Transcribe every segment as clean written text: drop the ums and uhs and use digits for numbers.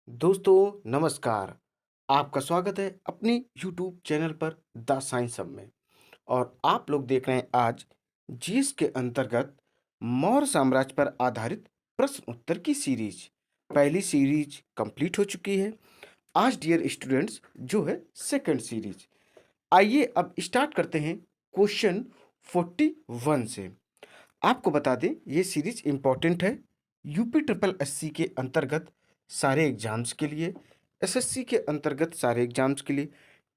दोस्तों नमस्कार। आपका स्वागत है अपने यूट्यूब चैनल पर द साइंस हब में। और आप लोग देख रहे हैं आज जीएस के अंतर्गत मौर्य साम्राज्य पर आधारित प्रश्न उत्तर की सीरीज। पहली सीरीज कंप्लीट हो चुकी है। आज डियर स्टूडेंट्स जो है सेकंड सीरीज। आइए अब स्टार्ट करते हैं क्वेश्चन 41 से। आपको बता दें ये सीरीज इंपॉर्टेंट है यूपी ट्रिपल एससी के अंतर्गत सारे एग्जाम्स के लिए, एसएससी के अंतर्गत सारे एग्जाम्स के लिए,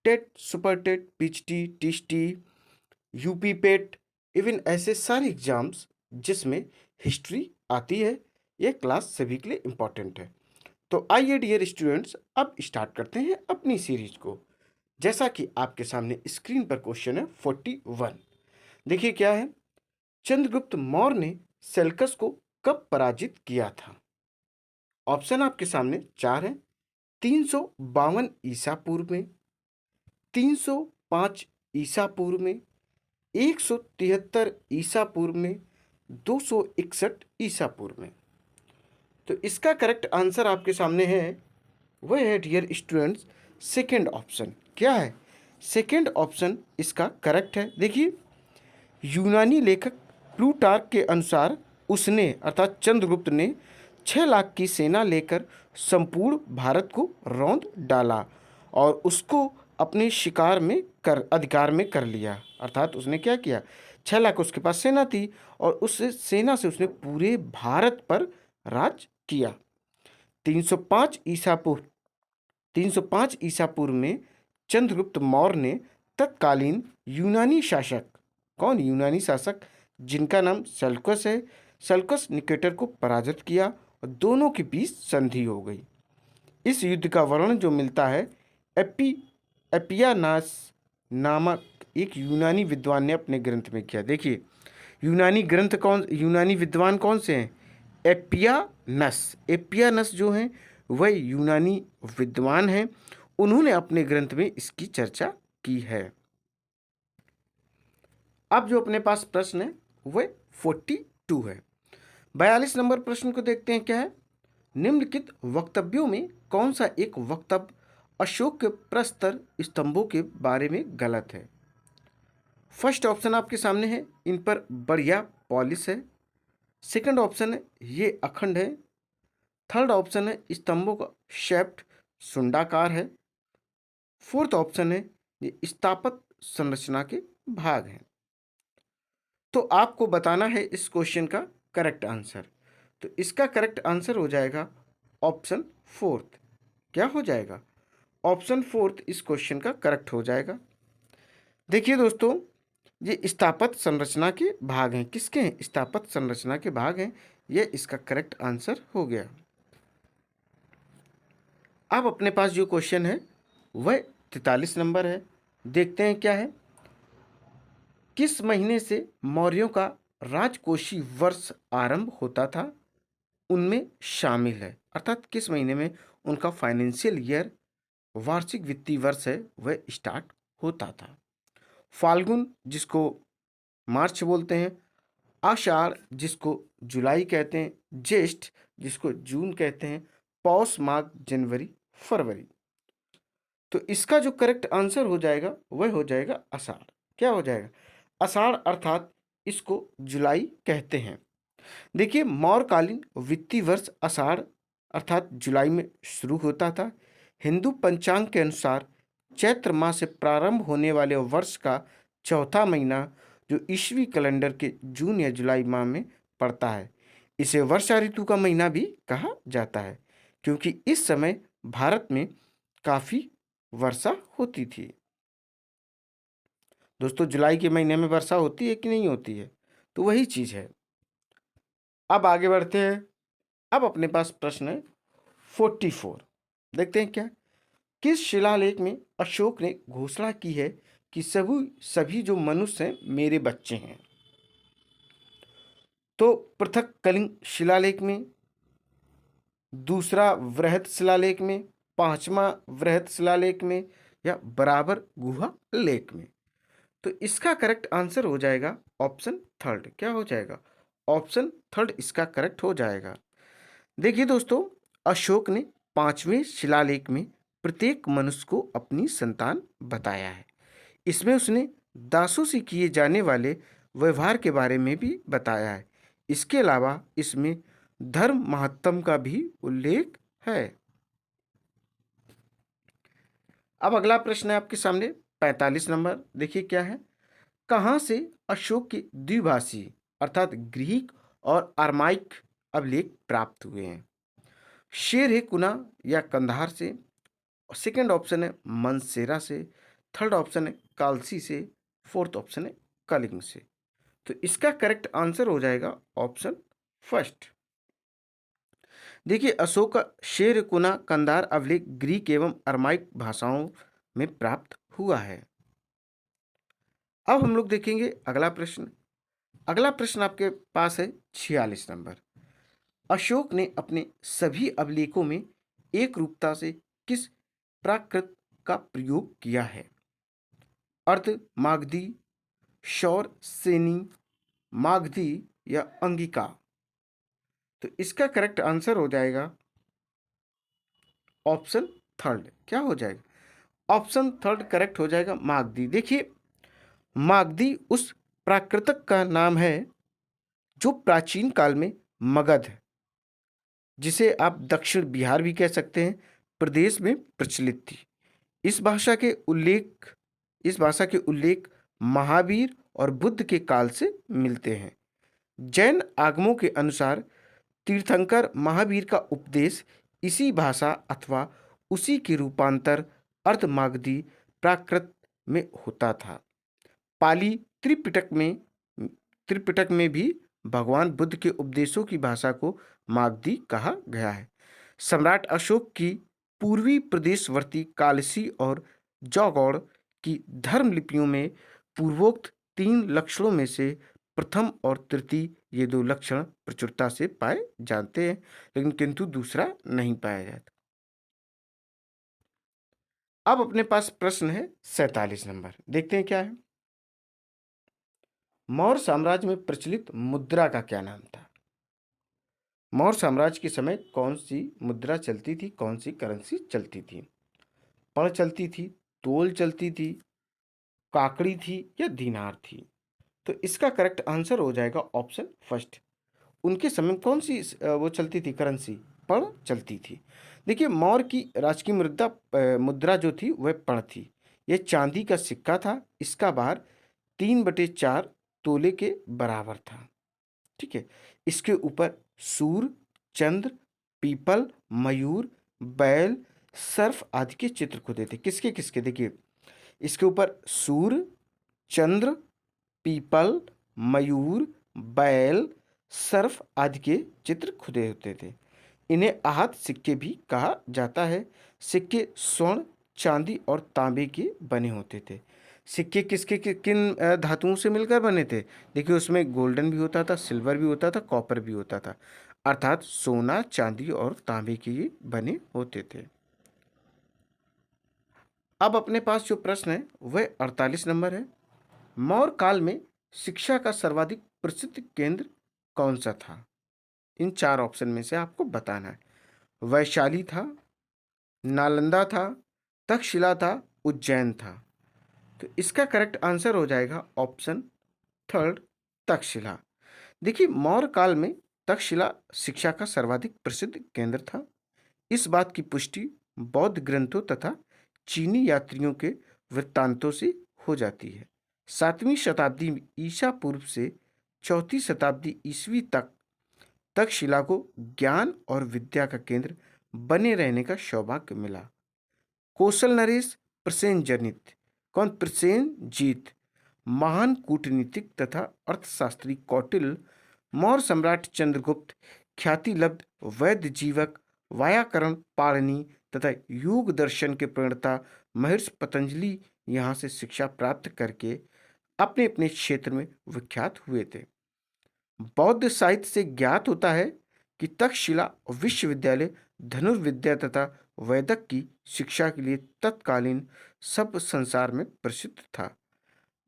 TET, super TET, PHT, TST, UP PET, even ऐसे सारे एग्जाम्स जिसमें हिस्ट्री आती है। ये क्लास सभी के लिए इम्पॉर्टेंट है। तो आइए डियर स्टूडेंट्स अब स्टार्ट करते हैं अपनी सीरीज को। जैसा कि आपके सामने स्क्रीन पर क्वेश्चन है 41। देखिए क्या है। चंद्रगुप्त मौर्य ने सेल्कस को कब पराजित किया था? ऑप्शन आपके सामने चार हैं। 352 ईसा पूर्व में, 305 ईसा पूर्व में, 173 ईसा पूर्व में, 261 ईसा पूर्व में। तो इसका करेक्ट आंसर आपके सामने है, वह है डियर स्टूडेंट्स सेकेंड ऑप्शन। क्या है? सेकेंड ऑप्शन इसका करेक्ट है। देखिए यूनानी लेखक प्लूटार्क के अनुसार उसने अर्थात चंद्रगुप्त ने 6 लाख की सेना लेकर संपूर्ण भारत को रौंद डाला और उसको अपने शिकार में कर अधिकार में कर लिया। अर्थात उसने क्या किया? 6 लाख उसके पास सेना थी और उस सेना से उसने पूरे भारत पर राज किया। 305 ईसा पूर्व 305 ईसा पूर्व में चंद्रगुप्त मौर्य ने तत्कालीन यूनानी शासक, कौन यूनानी शासक जिनका नाम सेल्यूकस है, सेल्यूकस निकेटर को पराजित किया और दोनों के बीच संधि हो गई। इस युद्ध का वर्णन जो मिलता है एपियानास नामक एक यूनानी विद्वान ने अपने ग्रंथ में किया। देखिए यूनानी विद्वान कौन से हैं? एपियानस जो हैं वह यूनानी विद्वान हैं। उन्होंने अपने ग्रंथ में इसकी चर्चा की है। अब जो अपने पास प्रश्न है वह 42 है। 42 नंबर प्रश्न को देखते हैं। क्या है? निम्नलिखित वक्तव्यों में कौन सा एक वक्तव्य अशोक के प्रस्तर स्तंभों के बारे में गलत है? फर्स्ट ऑप्शन आपके सामने है, इन पर बढ़िया पॉलिश है। सेकंड ऑप्शन है ये अखंड है। थर्ड ऑप्शन है स्तंभों का शेप्ट सुंडाकार है। फोर्थ ऑप्शन है ये स्थापत्य संरचना के भाग हैं। तो आपको बताना है इस क्वेश्चन का करेक्ट आंसर। तो इसका करेक्ट आंसर हो जाएगा ऑप्शन फोर्थ। क्या हो जाएगा? ऑप्शन फोर्थ इस क्वेश्चन का करेक्ट हो जाएगा। देखिए दोस्तों ये स्थापत्य संरचना के भाग हैं। किसके हैं? स्थापत्य संरचना के भाग हैं। ये इसका करेक्ट आंसर हो गया। अब अपने पास जो क्वेश्चन है वह 43 नंबर है। देखते हैं क्या है। किस महीने से मौर्यों का राजकोषीय वर्ष आरंभ होता था? उनमें शामिल है। अर्थात किस महीने में उनका फाइनेंशियल ईयर, वार्षिक वित्तीय वर्ष है, वह स्टार्ट होता था। फाल्गुन जिसको मार्च बोलते हैं, आषाढ़ जिसको जुलाई कहते हैं, ज्येष्ठ जिसको जून कहते हैं, पौष, माघ, जनवरी, फरवरी। तो इसका जो करेक्ट आंसर हो जाएगा वह हो जाएगा आषाढ़। क्या हो जाएगा? आषाढ़ अर्थात इसको जुलाई कहते हैं। देखिए मौर्यकालीन वित्तीय वर्ष आषाढ़ अर्थात जुलाई में शुरू होता था। हिंदू पंचांग के अनुसार चैत्र माह से प्रारंभ होने वाले वर्ष का चौथा महीना जो ईस्वी कैलेंडर के जून या जुलाई माह में पड़ता है, इसे वर्षा ऋतु का महीना भी कहा जाता है, क्योंकि इस समय भारत में काफ़ी वर्षा होती थी। दोस्तों जुलाई के महीने में वर्षा होती है कि नहीं होती है? तो वही चीज़ है। अब आगे बढ़ते हैं। अब अपने पास प्रश्न है 44। देखते हैं क्या। किस शिलालेख में अशोक ने घोषणा की है कि सभी सभी जो मनुष्य हैं मेरे बच्चे हैं? तो पृथक कलिंग शिलालेख में, दूसरा वृहत शिलालेख में, पांचवा वृहत शिलालेख में, या बराबर गुहा लेख में? तो इसका करेक्ट आंसर हो जाएगा ऑप्शन थर्ड। क्या हो जाएगा? ऑप्शन थर्ड इसका करेक्ट हो जाएगा। देखिए दोस्तों अशोक ने 5वें शिलालेख में प्रत्येक मनुष्य को अपनी संतान बताया है। इसमें उसने दासों से किए जाने वाले व्यवहार के बारे में भी बताया है। इसके अलावा इसमें धर्म महत्तम का भी उल्लेख है। अब अगला प्रश्न है आपके सामने 45 नंबर। देखिए क्या है। कहाँ से अशोक के द्विभाषी अर्थात ग्रीक और अरमाइक अभिलेख प्राप्त हुए हैं? शेर ए कुना या कंधार से, सेकंड ऑप्शन है मनसेरा से, थर्ड ऑप्शन है कालसी से, फोर्थ ऑप्शन है कलिंग से। तो इसका करेक्ट आंसर हो जाएगा ऑप्शन फर्स्ट। देखिए अशोक का शेर कुना कंधार अभिलेख ग्रीक एवं अरमाइक भाषाओं में प्राप्त हुआ है। अब हम लोग देखेंगे अगला प्रश्न। अगला प्रश्न आपके पास है 46 नंबर। अशोक ने अपने सभी अभिलेखों में एक रूपता से किस प्राकृत का प्रयोग किया है? अर्थ मागधी, शौर सेनी, मागधी या अंगिका। तो इसका करेक्ट आंसर हो जाएगा ऑप्शन थर्ड। क्या हो जाएगा? ऑप्शन थर्ड करेक्ट हो जाएगा मागधी। देखिए मागधी उस प्राकृतक का नाम है जो प्राचीन काल में मगध, जिसे आप दक्षिण बिहार भी कह सकते हैं, प्रदेश में प्रचलित थी। इस भाषा के उल्लेख इस भाषा के उल्लेख महावीर और बुद्ध के काल से मिलते हैं। जैन आगमों के अनुसार तीर्थंकर महावीर का उपदेश इसी भाषा अथवा उसी के रूपांतर अर्धमागधी प्राकृत में होता था। पाली त्रिपिटक में भी भगवान बुद्ध के उपदेशों की भाषा को मागधी कहा गया है। सम्राट अशोक की पूर्वी प्रदेशवर्ती कालसी और जौगौड़ की धर्म लिपियों में पूर्वोक्त 3 लक्षणों में से प्रथम और तृतीय ये 2 लक्षण प्रचुरता से पाए जाते हैं, लेकिन किंतु दूसरा नहीं पाया जाता। अब अपने पास प्रश्न है 47 नंबर। देखते हैं क्या है। मौर्य साम्राज्य में प्रचलित मुद्रा का क्या नाम था? मौर्य साम्राज्य के समय कौन सी मुद्रा चलती थी, कौन सी करेंसी चलती थी? पण चलती थी, तोल चलती थी, काकड़ी थी या दीनार थी? तो इसका करेक्ट आंसर हो जाएगा ऑप्शन फर्स्ट। उनके समय में कौन सी वो चलती थी करेंसी? पण चलती थी। देखिए मौर्य की राजकीय मुद्रा जो थी वह पण थी। यह चांदी का सिक्का था। इसका भार 3/4 तोले के बराबर था। ठीक है। इसके ऊपर सूर, चंद्र, पीपल, मयूर, बैल, सर्फ आदि के चित्र खुदे थे। किसके किसके? देखिए इसके ऊपर सूर, चंद्र, पीपल, मयूर, बैल, सर्फ आदि के चित्र खुदे होते थे। इन्हें आहत सिक्के भी कहा जाता है। सिक्के स्वर्ण, चांदी और तांबे के बने होते थे। सिक्के किन धातुओं से मिलकर बने थे? देखिए उसमें गोल्डन भी होता था, सिल्वर भी होता था, कॉपर भी होता था, अर्थात सोना, चांदी और तांबे के ये बने होते थे। अब अपने पास जो प्रश्न है वह 48 नंबर है। मौर्य काल में शिक्षा का सर्वाधिक प्रसिद्ध केंद्र कौन सा था? इन 4 ऑप्शन में से आपको बताना है। वैशाली था, नालंदा था, तक्षशिला था, उज्जैन था। तो इसका करेक्ट आंसर हो जाएगा ऑप्शन थर्ड तक्षशिला। देखिए मौर्य काल में तक्षशिला शिक्षा का सर्वाधिक प्रसिद्ध केंद्र था। इस बात की पुष्टि बौद्ध ग्रंथों तथा चीनी यात्रियों के वृत्तांतों से हो जाती है। 7वीं शताब्दी ईसा पूर्व से 4वीं शताब्दी ईस्वी तक तक्षशिला को ज्ञान और विद्या का केंद्र बने रहने का सौभाग्य मिला। कौशल नरेश प्रसेनजनित प्रसेनजीत, महान कूटनीतिक तथा अर्थशास्त्री कौटिल्य, मौर्य सम्राट चंद्रगुप्त, ख्याति लब्ध वैद्य जीवक, व्याकरण पाणिनि तथा योग दर्शन के प्रणेता महर्षि पतंजलि यहाँ से शिक्षा प्राप्त करके अपने अपने क्षेत्र में विख्यात हुए थे। बौद्ध साहित्य से ज्ञात होता है कि तक्षशिला विश्वविद्यालय धनुर्विद्या तथा वैदक की शिक्षा के लिए तत्कालीन सब संसार में प्रसिद्ध था।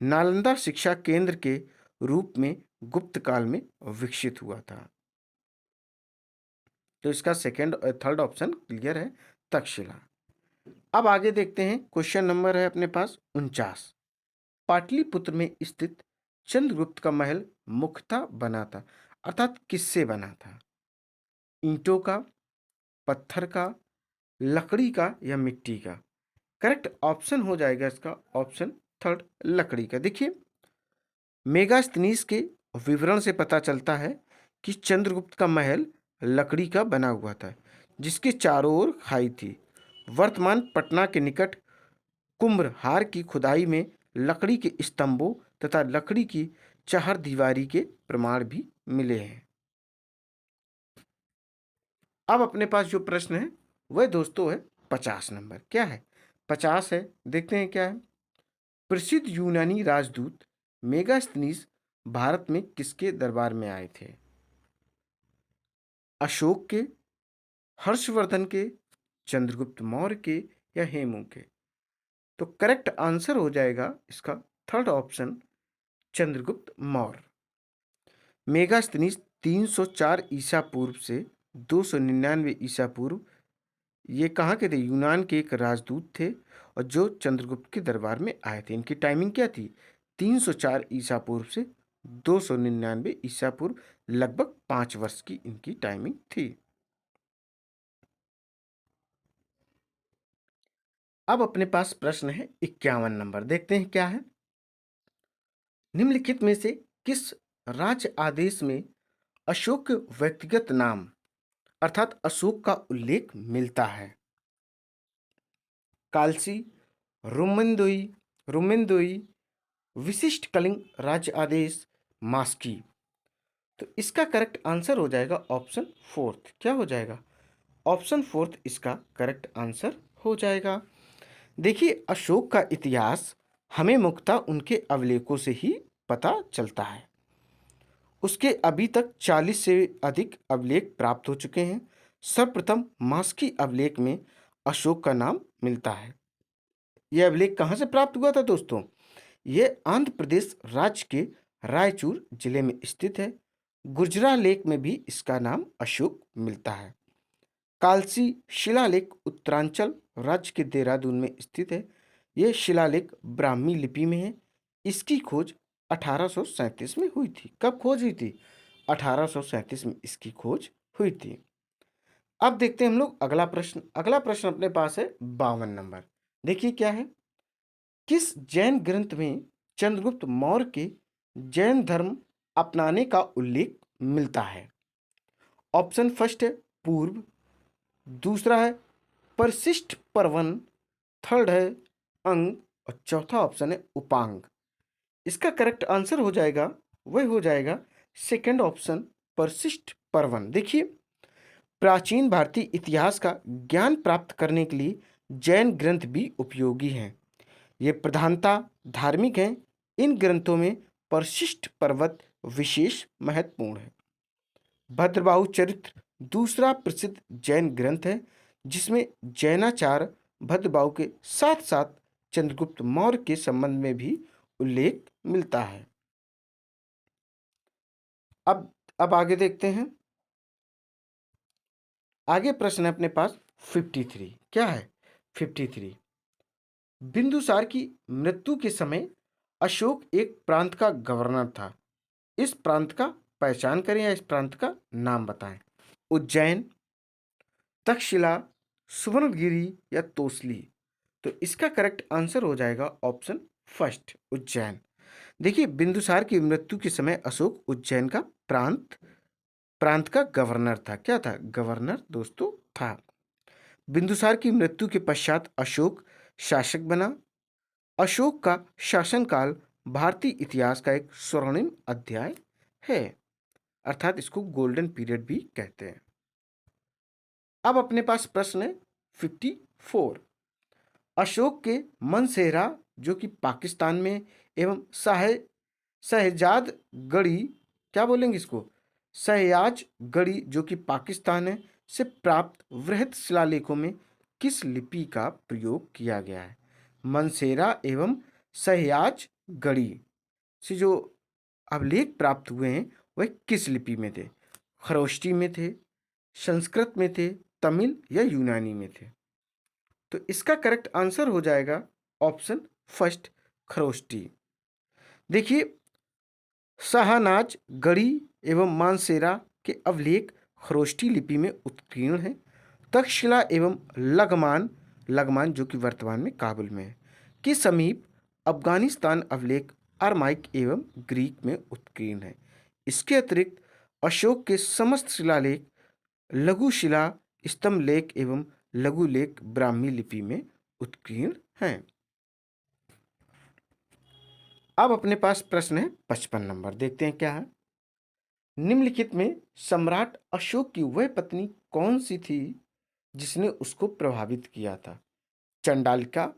नालंदा शिक्षा केंद्र के रूप में गुप्त काल में विकसित हुआ था। तो इसका सेकंड थर्ड ऑप्शन क्लियर है, तक्षशिला। अब आगे देखते हैं, क्वेश्चन नंबर है अपने पास 49। पाटलिपुत्र में स्थित चंद्रगुप्त का महल मुख्यतः बना था, अर्थात किससे बना था? ईंटों का, पत्थर का, लकड़ी का या मिट्टी का? करेक्ट ऑप्शन हो जाएगा इसका ऑप्शन थर्ड, लकड़ी का। देखिए, मेगास्थनीज के विवरण से पता चलता है कि चंद्रगुप्त का महल लकड़ी का बना हुआ था, जिसके चारों ओर खाई थी। वर्तमान पटना के निकट कुम्भहार की खुदाई में लकड़ी के स्तंभों तथा लकड़ी की चहारदीवारी के प्रमाण भी मिले हैं। अब अपने पास जो प्रश्न है वह दोस्तों है 50 नंबर। क्या है? 50 है, देखते हैं क्या है। प्रसिद्ध यूनानी राजदूत मेगास्थनीज भारत में किसके दरबार में आए थे? अशोक के, हर्षवर्धन के, चंद्रगुप्त मौर्य के या हेमू के? तो करेक्ट आंसर हो जाएगा इसका थर्ड ऑप्शन, चंद्रगुप्त मौर्य। मेगास्थनीज 304 ईसा पूर्व से 299 ईसा पूर्व, ये कहाँ के थे? यूनान के एक राजदूत थे और जो चंद्रगुप्त के दरबार में आए थे। इनकी टाइमिंग क्या थी? 304 ईसा पूर्व से 299 ईसा पूर्व, लगभग 5 वर्ष की इनकी टाइमिंग थी। अब अपने पास प्रश्न है 51 नंबर, देखते हैं क्या है। निम्नलिखित में से किस राज्य आदेश में अशोक के व्यक्तिगत नाम अर्थात अशोक का उल्लेख मिलता है? कालसी, रोमेंदोई, रोमेंदोई, विशिष्ट कलिंग राज्य आदेश, मास्की? तो इसका करेक्ट आंसर हो जाएगा ऑप्शन फोर्थ। क्या हो जाएगा? ऑप्शन फोर्थ इसका करेक्ट आंसर हो जाएगा। देखिए, अशोक का इतिहास हमें मुख्यतः उनके अभिलेखों से ही पता चलता है। उसके अभी तक 40 से अधिक अभिलेख प्राप्त हो चुके हैं। सर्वप्रथम मास्की अभिलेख में अशोक का नाम मिलता है। यह अभिलेख कहाँ से प्राप्त हुआ था दोस्तों? यह आंध्र प्रदेश राज्य के रायचूर जिले में स्थित है। गुर्जरा लेक में भी इसका नाम अशोक मिलता है। कालसी शिलालेख उत्तरांचल राज्य के देहरादून में स्थित है। यह शिलालेख ब्राह्मी लिपि में है। इसकी खोज 1837 में हुई थी। कब खोज हुई थी? 1837 में इसकी खोज हुई थी। अब देखते हैं हम लोग अगला प्रश्न। अगला प्रश्न अपने पास है 52 नंबर। देखिए क्या है। किस जैन ग्रंथ में चंद्रगुप्त मौर्य के जैन धर्म अपनाने का उल्लेख मिलता है? ऑप्शन फर्स्ट है पूर्व, दूसरा है परिशिष्ट पर्वन, थर्ड है अंग और चौथा ऑप्शन है उपांग। इसका करेक्ट आंसर हो जाएगा, वह हो जाएगा सेकंड ऑप्शन, परिशिष्ट पर्वन। देखिए, प्राचीन भारतीय इतिहास का ज्ञान प्राप्त करने के लिए जैन ग्रंथ भी उपयोगी हैं। ये प्रधानता धार्मिक हैं। इन ग्रंथों में परिशिष्ट पर्वत विशेष महत्वपूर्ण है। भद्रबाहु चरित्र दूसरा प्रसिद्ध जैन ग्रंथ है, जिसमें जैनाचार्य भद्रबाहु के साथ साथ चंद्रगुप्त मौर्य के संबंध में भी उल्लेख मिलता है। अब आगे देखते हैं। आगे प्रश्न है अपने पास 53। क्या है? 53। बिंदुसार की मृत्यु के समय अशोक एक प्रांत का गवर्नर था। इस प्रांत का पहचान करें या इस प्रांत का नाम बताएं। उज्जैन, तक्षशिला, सुवर्णगिरी या तोसली? तो इसका करेक्ट आंसर हो जाएगा ऑप्शन फर्स्ट, उज्जैन। देखिए, बिंदुसार की मृत्यु के समय अशोक उज्जैन का प्रांत का गवर्नर था। क्या था? गवर्नर दोस्तों था। बिंदुसार की मृत्यु के पश्चात अशोक शासक बना। अशोक का शासनकाल भारतीय इतिहास का एक स्वर्णिम अध्याय है, अर्थात इसको गोल्डन पीरियड भी कहते हैं। अब अपने पास प्रश्न है 54। अशोक के मनसेहरा जो कि पाकिस्तान में एवं शहजाद गढ़ी, क्या बोलेंगे इसको? शहयाज गढ़ी जो कि पाकिस्तान है, से प्राप्त वृहत शिलालेखों में किस लिपि का प्रयोग किया गया है? मनसेरा एवं शहयाज गढ़ी से जो अभिलेख प्राप्त हुए हैं वह किस लिपि में थे? खरोष्टी में थे, संस्कृत में थे, तमिल या यूनानी में थे? तो इसका करेक्ट आंसर हो जाएगा ऑप्शन फर्स्ट, खरोष्टी। देखिए, शाहनाज, गढ़ी एवं मानसेरा के अवलेख खरोष्टी लिपि में उत्कीर्ण हैं। तक्षशिला एवं लगमान, लगमान जो कि वर्तमान में काबुल में है, के समीप अफगानिस्तान अवलेख अरमाइक एवं ग्रीक में उत्कीर्ण है। इसके अतिरिक्त अशोक के समस्त शिलालेख लघु शिला, स्तंभ लेख एवं लघु लेख ब्राह्मी लिपि में उत्कीर्ण हैं। अब अपने पास प्रश्न है 55 नंबर, देखते हैं क्या है। निम्नलिखित में सम्राट अशोक की वह पत्नी कौन सी थी जिसने उसको प्रभावित किया था? चंडालिका,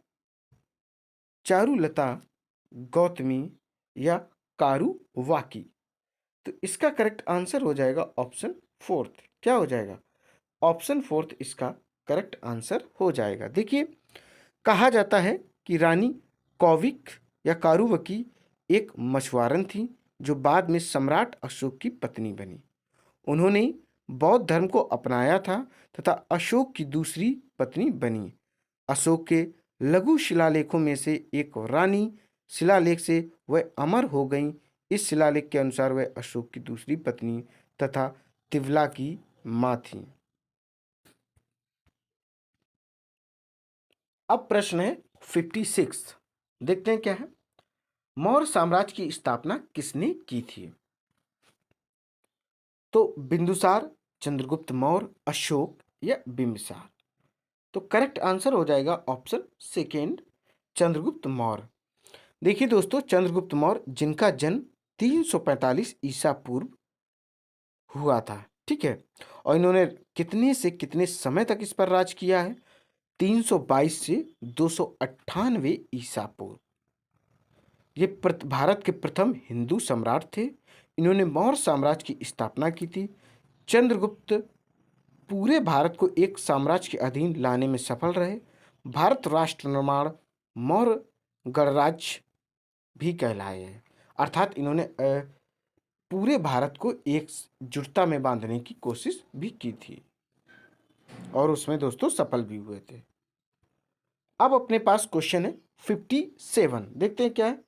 चारुलता, गौतमी या कारुवाकी? तो इसका करेक्ट आंसर हो जाएगा ऑप्शन फोर्थ। क्या हो जाएगा? ऑप्शन फोर्थ इसका करेक्ट आंसर हो जाएगा। देखिए, कहा जाता है कि रानी कौविक या कारुवकी एक मछुआरन थी जो बाद में सम्राट अशोक की पत्नी बनी। उन्होंने बौद्ध धर्म को अपनाया था तथा अशोक की दूसरी पत्नी बनी। अशोक के लघु शिलालेखों में से एक रानी शिलालेख से वह अमर हो गईं। इस शिलालेख के अनुसार वह अशोक की दूसरी पत्नी तथा तिवला की मां थी। अब प्रश्न है 56, देखते हैं क्या है। मौर्य साम्राज्य की स्थापना किसने की थी? तो बिंदुसार, चंद्रगुप्त मौर्य, अशोक या बिंबिसार? तो करेक्ट आंसर हो जाएगा ऑप्शन सेकेंड, चंद्रगुप्त मौर्य। देखिए दोस्तों, चंद्रगुप्त मौर्य जिनका जन्म 345 ईसा पूर्व हुआ था, ठीक है, और इन्होंने कितने से कितने समय तक इस पर राज किया है? 322 से 298 ईसा पूर्व। ये भारत के प्रथम हिंदू सम्राट थे। इन्होंने मौर्य साम्राज्य की स्थापना की थी। चंद्रगुप्त पूरे भारत को एक साम्राज्य के अधीन लाने में सफल रहे। भारत राष्ट्र निर्माण मौर्य गणराज्य भी कहलाए हैं। अर्थात इन्होंने पूरे भारत को एक जुटता में बांधने की कोशिश भी की थी और उसमें दोस्तों सफल भी हुए थे। अब अपने पास क्वेश्चन है 57, देखते हैं क्या है।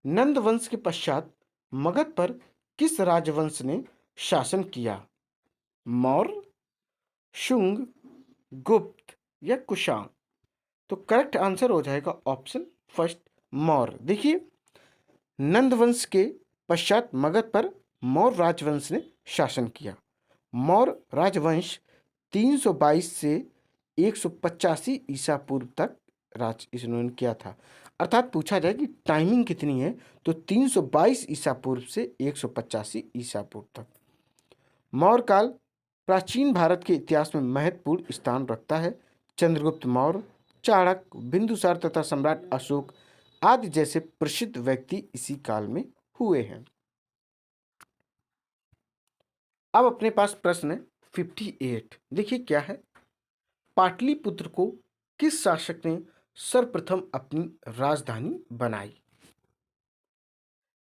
नंद वंश के पश्चात मगध पर किस राजवंश ने शासन किया? मौर्य, शुंग, गुप्त या कुषाण? तो करेक्ट आंसर हो जाएगा ऑप्शन फर्स्ट, मौर्य। देखिए, नंद वंश के पश्चात मगध पर मौर्य राजवंश ने शासन किया। मौर्य राजवंश 322 से 185 ईसा पूर्व तक राज इन्होंने किया था। अर्थात पूछा जाए कि टाइमिंग कितनी है, तो 322 ईसा पूर्व से 185 ईसा पूर्व तक। मौर्य काल प्राचीन भारत के इतिहास में महत्वपूर्ण स्थान रखता है। चंद्रगुप्त मौर्य, चाणक्य, बिंदुसार तथा सम्राट अशोक आदि जैसे प्रसिद्ध व्यक्ति इसी काल में हुए हैं। अब अपने पास प्रश्न है 58, देखिए क्या है। पाटलिपुत्र को किस शासक ने सर्वप्रथम अपनी राजधानी बनाई?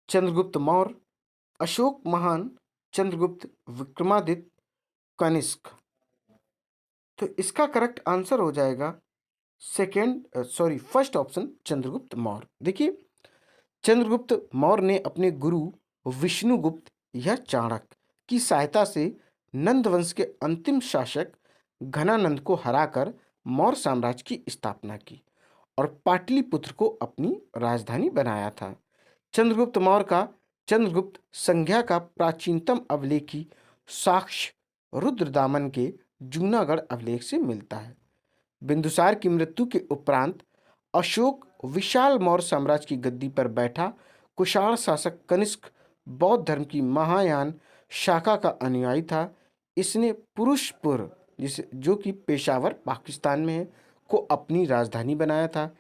चंद्रगुप्त मौर्य, अशोक महान, चंद्रगुप्त विक्रमादित्य, कनिष्क? तो इसका करेक्ट आंसर हो जाएगा फर्स्ट ऑप्शन, चंद्रगुप्त मौर्य। देखिए, चंद्रगुप्त मौर्य ने अपने गुरु विष्णुगुप्त या चाणक्य की सहायता से नंद वंश के अंतिम शासक घनानंद को हराकर मौर्य साम्राज्य की स्थापना की और पाटलिपुत्र को अपनी राजधानी बनाया था। चंद्रगुप्त मौर्य का चंद्रगुप्त संज्ञा का प्राचीनतम अवलेखी साक्ष्य रुद्रदामन के जूनागढ़ अवलेख से मिलता है। बिंदुसार की मृत्यु के उपरांत अशोक विशाल मौर्य साम्राज्य की गद्दी पर बैठा। कुषाण शासक कनिष्क बौद्ध धर्म की महायान शाखा का अनुयायी था। इसने पुरुषपुर, जिसे जो कि पेशावर पाकिस्तान में है, को अपनी राजधानी बनाया था।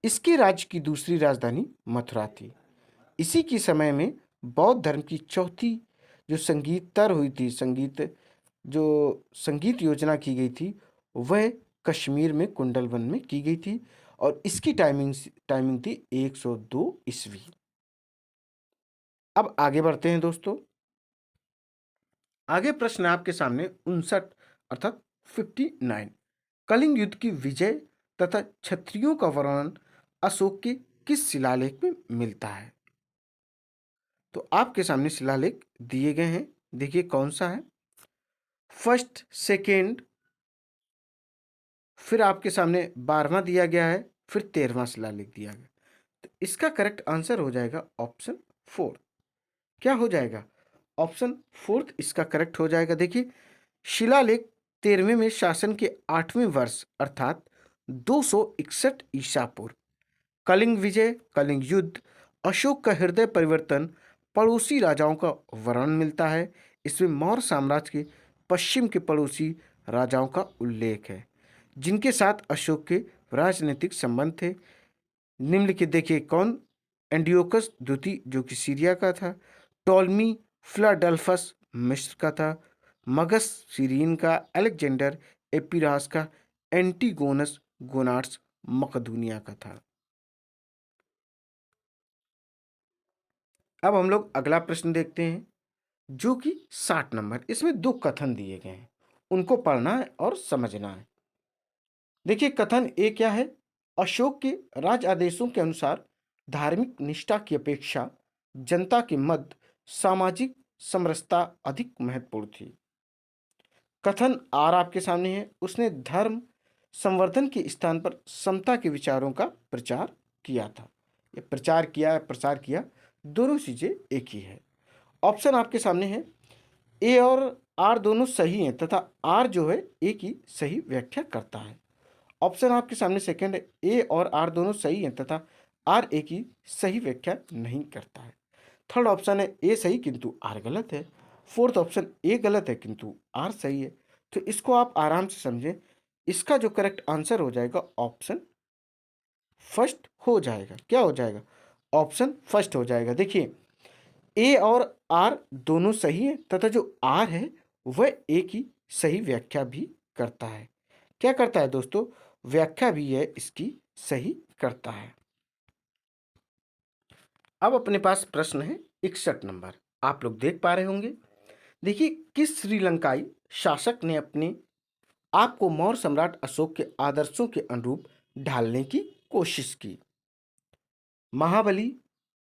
इसके राज्य की दूसरी राजधानी मथुरा थी। इसी के समय में बौद्ध धर्म की चौथी जो संगीतर हुई थी, संगीत योजना की गई थी, वह कश्मीर में कुंडलवन में की गई थी और इसकी टाइमिंग थी 102 ईस्वी। अब आगे बढ़ते हैं दोस्तों। आगे प्रश्न आपके सामने 59 अर्थात 59। कलिंग युद्ध की विजय तथा क्षत्रियों का वर्णन अशोक के किस शिलालेख में मिलता है? तो आपके सामने शिलालेख दिए गए हैं, देखिए कौन सा है। फर्स्ट, सेकेंड, फिर आपके सामने 12वां दिया गया है, फिर 13वां शिलालेख दिया गया। तो इसका करेक्ट आंसर हो जाएगा ऑप्शन 4। क्या हो जाएगा? ऑप्शन 4 इसका करेक्ट हो जाएगा। देखिए शिलालेख 13वें में शासन के 8वें वर्ष अर्थात 261 ईसा पूर्व, कलिंग विजय, कलिंग युद्ध, अशोक का हृदय परिवर्तन, पड़ोसी राजाओं का वर्णन मिलता है। इसमें मौर्य साम्राज्य के पश्चिम के पड़ोसी राजाओं का उल्लेख है जिनके साथ अशोक के राजनीतिक संबंध थे। निम्नलिखित देखिए कौन? एंटियोकस द्वितीय जो कि सीरिया का था, टॉलमी फिलाडेल्फस मिस्र का था, मगस सीरियन का, अलेक्जेंडर एपिरास का, एंटीगोनस गोनार्स मकदूनिया का था। अब हम लोग अगला प्रश्न देखते हैं जो कि 60 नंबर। इसमें दो कथन दिए गए हैं, उनको पढ़ना है और समझना है। देखिए कथन ए क्या है? अशोक के राज आदेशों के अनुसार धार्मिक निष्ठा की अपेक्षा जनता के मध्य सामाजिक समरसता अधिक महत्वपूर्ण थी। कथन आर आपके सामने है, उसने धर्म संवर्धन के स्थान पर समता के विचारों का प्रचार किया था। ये प्रचार किया है, प्रसार किया, दोनों चीजें एक ही है। ऑप्शन आपके सामने है, ए और आर दोनों सही हैं तथा आर जो है ए की सही व्याख्या करता है। ऑप्शन आपके सामने सेकंड है, ए और आर दोनों सही हैं तथा आर ए की सही व्याख्या नहीं करता है। थर्ड ऑप्शन है ए सही किंतु आर गलत है। फोर्थ ऑप्शन ए गलत है किंतु आर सही है। तो इसको आप आराम से समझें। इसका जो करेक्ट आंसर हो जाएगा ऑप्शन फर्स्ट हो जाएगा। क्या हो जाएगा? ऑप्शन फर्स्ट हो जाएगा। देखिए ए और आर दोनों सही है तथा जो आर है वह ए की सही व्याख्या भी करता है। क्या करता है दोस्तों? व्याख्या भी है इसकी सही करता है। अब अपने पास प्रश्न है 61 नंबर, आप लोग देख पा रहे होंगे। देखिए किस श्रीलंकाई शासक ने अपने आप को मौर्य सम्राट अशोक के आदर्शों के अनुरूप ढालने की कोशिश की? महाबली,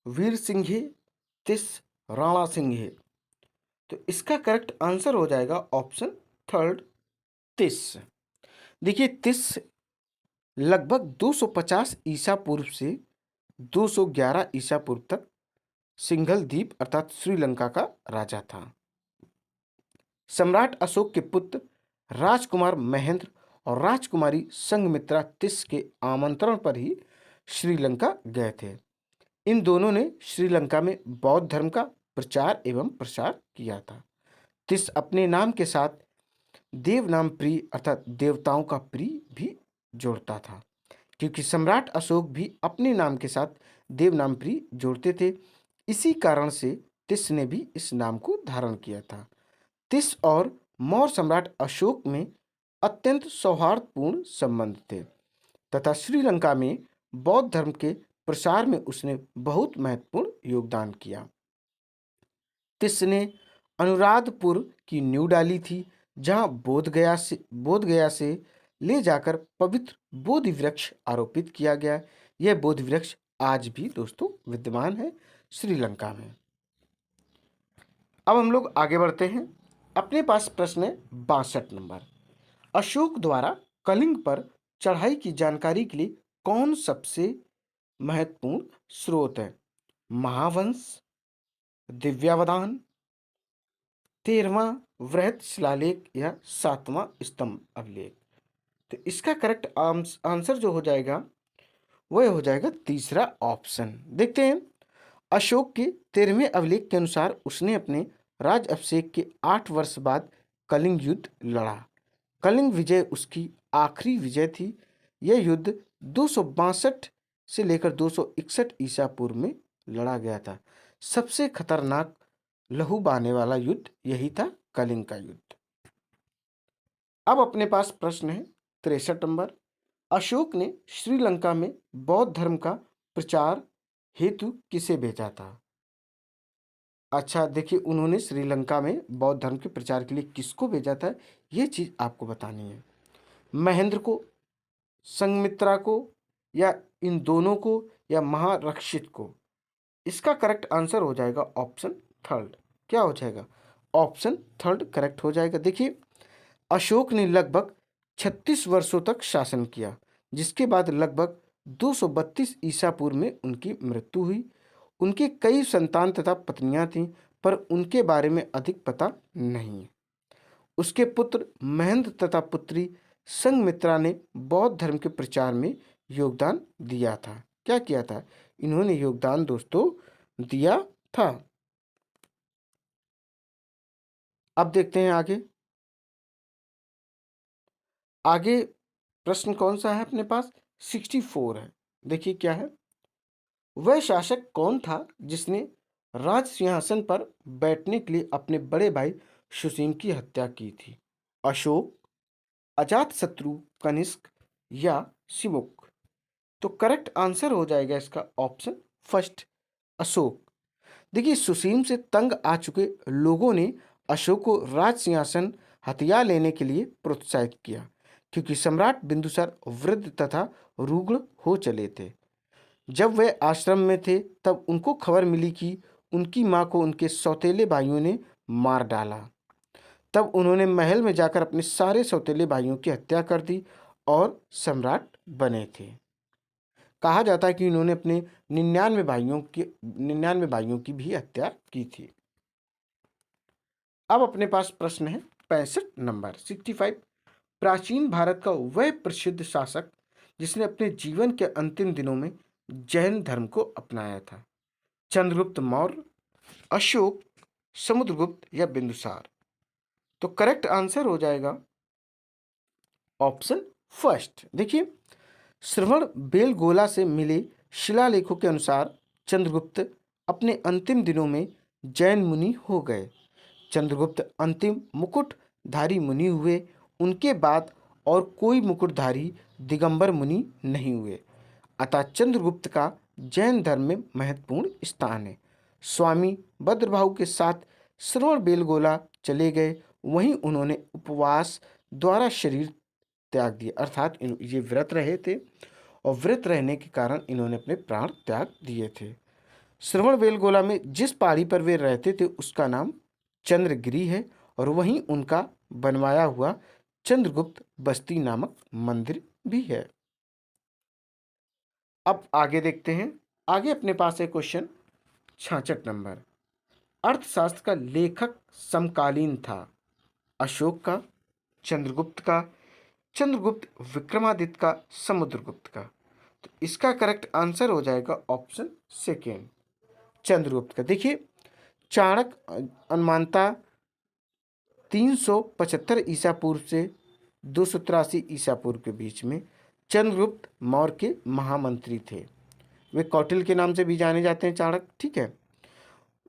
वीर सिंघे, तिस, राणा सिंघे। तो इसका करेक्ट आंसर हो जाएगा ऑप्शन थर्ड, तिस। देखिए तिस लगभग 250 ईसा पूर्व से 211 ईसा पूर्व तक सिंघल द्वीप अर्थात श्रीलंका का राजा था। सम्राट अशोक के पुत्र राजकुमार महेंद्र और राजकुमारी संघमित्रा तिस के आमंत्रण पर ही श्रीलंका गए थे। इन दोनों ने श्रीलंका में बौद्ध धर्म का प्रचार एवं प्रसार किया था। तिस अपने नाम के साथ देवनाम प्रिय अर्थात देवताओं का प्रिय भी जोड़ता था, क्योंकि सम्राट अशोक भी अपने नाम के साथ देवनाम प्रिय जोड़ते थे। इसी कारण से तिस ने भी इस नाम को धारण किया था। तिस और मौर्य सम्राट अशोक में अत्यंत सौहार्दपूर्ण संबंध थे तथा श्रीलंका में बौद्ध धर्म के प्रसार में उसने बहुत महत्वपूर्ण योगदान किया। तिस ने अनुराधपुर की नींव डाली थी, जहां बोधगया से ले जाकर पवित्र बोधि वृक्ष आरोपित किया गया। यह बोधि वृक्ष आज भी दोस्तों विद्यमान है श्रीलंका में। अब हम लोग आगे बढ़ते हैं। अपने पास प्रश्न है 62 नंबर। अशोक द्वारा कलिंग पर चढ़ाई की जानकारी के लिए कौन सबसे महत्वपूर्ण स्रोत है? महावंश, दिव्यावदान, 13वां वृहत शिलालेख या 7वां स्तंभ अभिलेख। तो इसका करेक्ट आंसर जो हो जाएगा वह हो जाएगा तीसरा ऑप्शन। देखते हैं। अशोक के 13वें अभिलेख के अनुसार उसने अपने राज अभिषेक के 8 वर्ष बाद कलिंग युद्ध लड़ा। कलिंग विजय उसकी आखिरी विजय थी। यह युद्ध 262 से लेकर 261 ईसा पूर्व में लड़ा गया था। सबसे खतरनाक लहू बहाने वाला युद्ध यही था, कलिंग का युद्ध। अब अपने पास प्रश्न है 63 नंबर। अशोक ने श्रीलंका में बौद्ध धर्म का प्रचार हेतु किसे भेजा था? अच्छा देखिए, उन्होंने श्रीलंका में बौद्ध धर्म के प्रचार के लिए किसको भेजा था, ये चीज़ आपको बतानी है। महेंद्र को, संघमित्रा को, या इन दोनों को, या महारक्षित को? इसका करेक्ट आंसर हो जाएगा ऑप्शन थर्ड। क्या हो जाएगा? ऑप्शन थर्ड करेक्ट हो जाएगा। देखिए, अशोक ने लगभग 36 वर्षों तक शासन किया, जिसके बाद लगभग 232 ईसा पूर्व में उनकी मृत्यु हुई। उनके कई संतान तथा पत्नियां थीं, पर उनके बारे में अधिक पता नहीं है। उसके पुत्र महेंद्र तथा पुत्री संघमित्रा ने बौद्ध धर्म के प्रचार में योगदान दिया था। क्या किया था? इन्होंने योगदान दोस्तों दिया था। अब देखते हैं आगे। आगे प्रश्न कौन सा है अपने पास? 64 है। देखिए क्या है। वह शासक कौन था जिसने राज सिंहासन पर बैठने के लिए अपने बड़े भाई सुसीम की हत्या की थी? अशोक, अजातशत्रु, कनिष्क, या शिमुक? तो करेक्ट आंसर हो जाएगा इसका ऑप्शन फर्स्ट, अशोक। देखिए, सुसीम से तंग आ चुके लोगों ने अशोक को राज सिंहासन हथिया लेने के लिए प्रोत्साहित किया, क्योंकि सम्राट बिंदुसार वृद्ध तथा रुग्ण हो चले थे। जब वे आश्रम में थे तब उनको खबर मिली कि उनकी मां को उनके सौतेले भाइयों ने मार डाला। तब उन्होंने महल में जाकर अपने सारे सौतेले भाइयों की हत्या कर दी और सम्राट बने थे। कहा जाता है कि इन्होंने अपने 99 भाइयों की भी हत्या की थी। अब अपने पास प्रश्न है 65 नंबर 65। प्राचीन भारत का वह प्रसिद्ध शासक जिसने अपने जीवन के अंतिम दिनों में जैन धर्म को अपनाया था? चंद्रगुप्त मौर्य, अशोक, समुद्रगुप्त, या बिंदुसार? तो करेक्ट आंसर हो जाएगा ऑप्शन फर्स्ट। देखिए, श्रवण बेलगोला से मिले शिलालेखों के अनुसार चंद्रगुप्त अपने अंतिम दिनों में जैन मुनि हो गए। चंद्रगुप्त अंतिम मुकुटधारी मुनि हुए। उनके बाद और कोई मुकुटधारी दिगंबर मुनि नहीं हुए। अतः चंद्रगुप्त का जैन धर्म में महत्वपूर्ण स्थान है। स्वामी भद्रभाहु के साथ श्रवण बेलगोला चले गए। वहीं उन्होंने उपवास द्वारा शरीर त्याग दिया, अर्थात ये व्रत रहे थे और व्रत रहने के कारण इन्होंने अपने प्राण त्याग दिए थे। श्रवण बेलगोला में जिस पहाड़ी पर वे रहते थे उसका नाम चंद्रगिरी है, और वहीं उनका बनवाया हुआ चंद्रगुप्त बस्ती नामक मंदिर भी है। अब आगे देखते हैं। आगे अपने पास है क्वेश्चन 66 नंबर। अर्थशास्त्र का लेखक समकालीन था? अशोक का, चंद्रगुप्त का, चंद्रगुप्त विक्रमादित्य का, समुद्रगुप्त का? तो इसका करेक्ट आंसर हो जाएगा ऑप्शन सेकेंड, चंद्रगुप्त का। देखिए, चाणक्य अनुमानता 375 ईसा पूर्व से 283 ईसा पूर्व के बीच में चंद्रगुप्त मौर्य के महामंत्री थे। वे कौटिल्य के नाम से भी जाने जाते हैं, चाणक्य, ठीक है।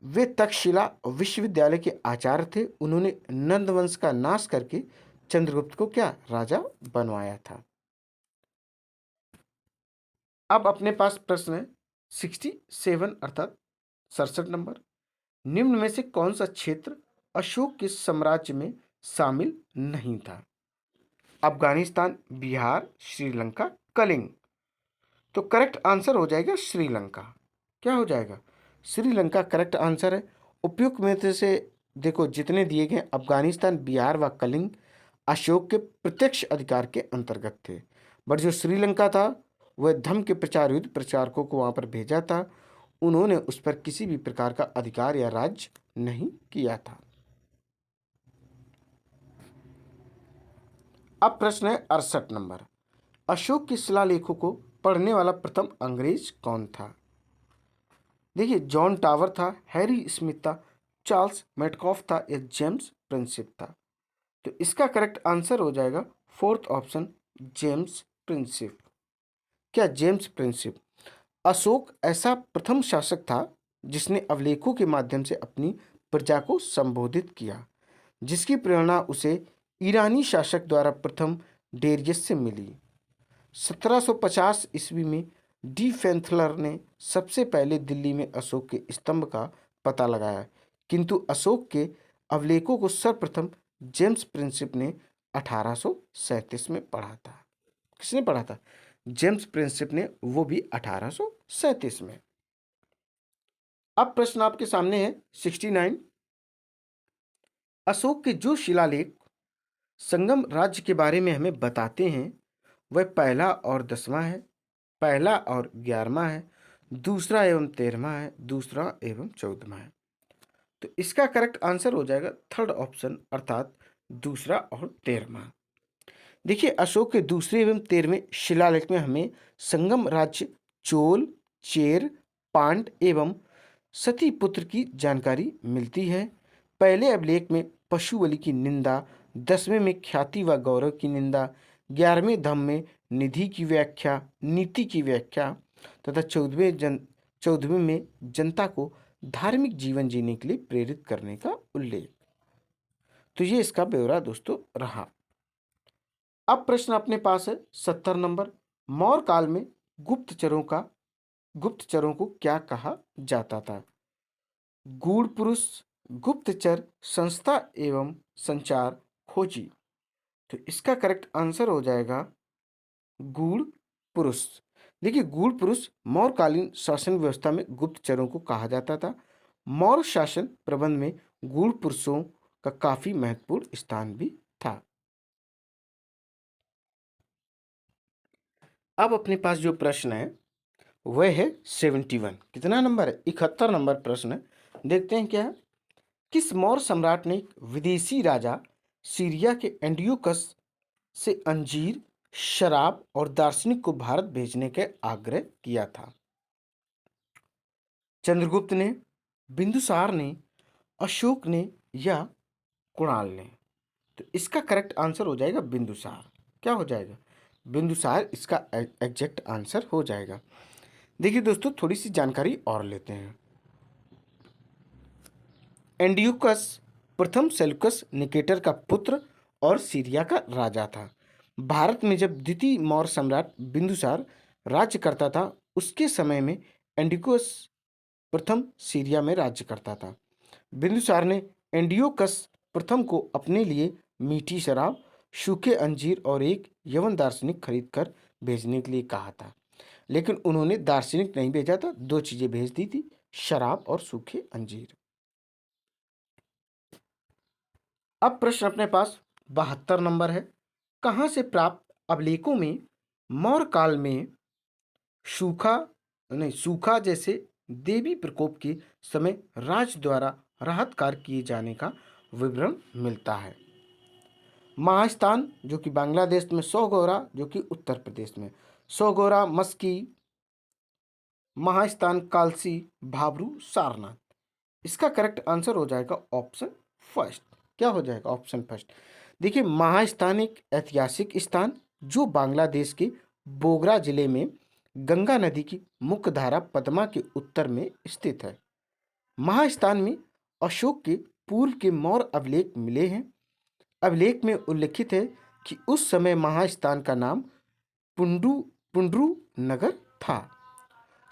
वे तक्षशिला विश्वविद्यालय के आचार्य थे। उन्होंने नंद वंश का नाश करके चंद्रगुप्त को क्या राजा बनवाया था। अब अपने पास प्रश्न है 67 अर्थात 67 नंबर। निम्न में से कौन सा क्षेत्र अशोक के साम्राज्य में शामिल नहीं था? अफगानिस्तान, बिहार, श्रीलंका, कलिंग? तो करेक्ट आंसर हो जाएगा श्रीलंका। क्या हो जाएगा? श्रीलंका करेक्ट आंसर है। उपयुक्त में से देखो जितने दिए गए, अफगानिस्तान, बिहार व कलिंग अशोक के प्रत्यक्ष अधिकार के अंतर्गत थे। बट जो श्रीलंका था वह धर्म के प्रचार युद्ध प्रचारकों को वहां पर भेजा था। उन्होंने उस पर किसी भी प्रकार का अधिकार या राज्य नहीं किया था। अब प्रश्न है 68 नंबर। अशोक के शिलालेखों को पढ़ने वाला प्रथम अंग्रेज कौन था? देखिए, जॉन टावर था, हैरी स्मिथ था, चार्ल्स मेटकॉफ था, या जेम्स प्रिंसिप था? तो इसका करेक्ट आंसर हो जाएगा फोर्थ ऑप्शन, जेम्स प्रिंसिप। क्या जेम्स प्रिंसिप? अशोक ऐसा प्रथम शासक था जिसने अवलेखों के माध्यम से अपनी प्रजा को संबोधित किया, जिसकी प्रेरणा उसे ईरानी शासक द्वारा प्रथम डेरियस से मिली। 1750 ईस्वी में डी फेंथलर ने सबसे पहले दिल्ली में अशोक के स्तंभ का पता लगाया, किंतु अशोक के अवलेखों को सर्वप्रथम जेम्स प्रिंसिप ने 1837 में पढ़ा था। किसने पढ़ा था? जेम्स प्रिंसिप ने, वो भी 1837 में। अब प्रश्न आपके सामने है 69। अशोक के जो शिलालेख संगम राज्य के बारे में हमें बताते हैं वह पहला और 10वां है, पहला और 11वां है, दूसरा एवं 13वां है, दूसरा एवं 14वां है। तो इसका करेक्ट आंसर हो जाएगा थर्ड ऑप्शन, अर्थात दूसरा और 13वां। देखिए, अशोक के दूसरे एवं 13वें शिलालेख में हमें संगम राज्य, चोल, चेर, पांड एवं सतीपुत्र की जानकारी मिलती है। पहले अभिलेख में पशु बलि की निंदा, 10वें में ख्याति व गौरव की निंदा, 11वें धम्म में निधि की व्याख्या, नीति की व्याख्या तथा 14वें में जनता को धार्मिक जीवन जीने के लिए प्रेरित करने का उल्लेख। तो ये इसका ब्यौरा दोस्तों रहा। अब प्रश्न अपने पास है 70 नंबर। मौर्य काल में गुप्तचरों को क्या कहा जाता था? गूढ़ पुरुष, गुप्तचर, संस्था एवं संचार खोजी। तो इसका करेक्ट आंसर हो जाएगा गूढ़ पुरुष। देखिए, गूढ़ पुरुष मौर्यकालीन शासन व्यवस्था में गुप्तचरों को कहा जाता था। मौर्य शासन प्रबंध में गूढ़ पुरुषों का काफी महत्वपूर्ण स्थान भी था। अब अपने पास जो प्रश्न है वह है 71। कितना नंबर है? 71 नंबर प्रश्न है। देखते हैं क्या है। किस मौर्य सम्राट ने एक विदेशी राजा सीरिया के एंटियोकस से अंजीर, शराब और दार्शनिक को भारत भेजने का आग्रह किया था? चंद्रगुप्त ने, बिंदुसार ने, अशोक ने या कुणाल ने? तो इसका करेक्ट आंसर हो जाएगा बिंदुसार। क्या हो जाएगा? बिंदुसार इसका एग्जैक्ट आंसर हो जाएगा। देखिए दोस्तों, थोड़ी सी जानकारी और लेते हैं। एंटियोकस प्रथम सेल्यूकस निकेटर का पुत्र और सीरिया का राजा था। भारत में जब द्वितीय मौर्य सम्राट बिंदुसार राज्य करता था उसके समय में एंटियोकस प्रथम सीरिया में राज्य करता था। बिंदुसार ने एंटियोकस प्रथम को अपने लिए मीठी शराब, सूखे अंजीर और एक यवन दार्शनिक खरीदकर भेजने के लिए कहा था, लेकिन उन्होंने दार्शनिक नहीं भेजा था, दो चीजें भेज दी थी, शराब और सूखे अंजीर। अब प्रश्न अपने पास 72 नंबर है। कहाँ से प्राप्त अभिलेखों में मौर्य काल में सूखा जैसे देवी प्रकोप के समय राज्य द्वारा राहत कार्य किए जाने का विवरण मिलता है? महास्थान जो कि बांग्लादेश में, सौगौरा जो कि उत्तर प्रदेश में, सौगौरा, मस्की, महास्थान, कालसी, भाबरू, सारनाथ। इसका करेक्ट आंसर हो जाएगा ऑप्शन फर्स्ट। क्या हो जाएगा? Option first. देखिए, महास्थान एक ऐतिहासिक स्थान जो बांग्लादेश के बोगरा जिले में गंगा नदी की मुख्य धारा पद्मा के उत्तर में स्थित है। महास्थान में अशोक के पूर्व के मौर्य अभिलेख मिले हैं। अभिलेख में उल्लिखित है कि उस समय महास्थान का नाम पुंड्रू नगर था।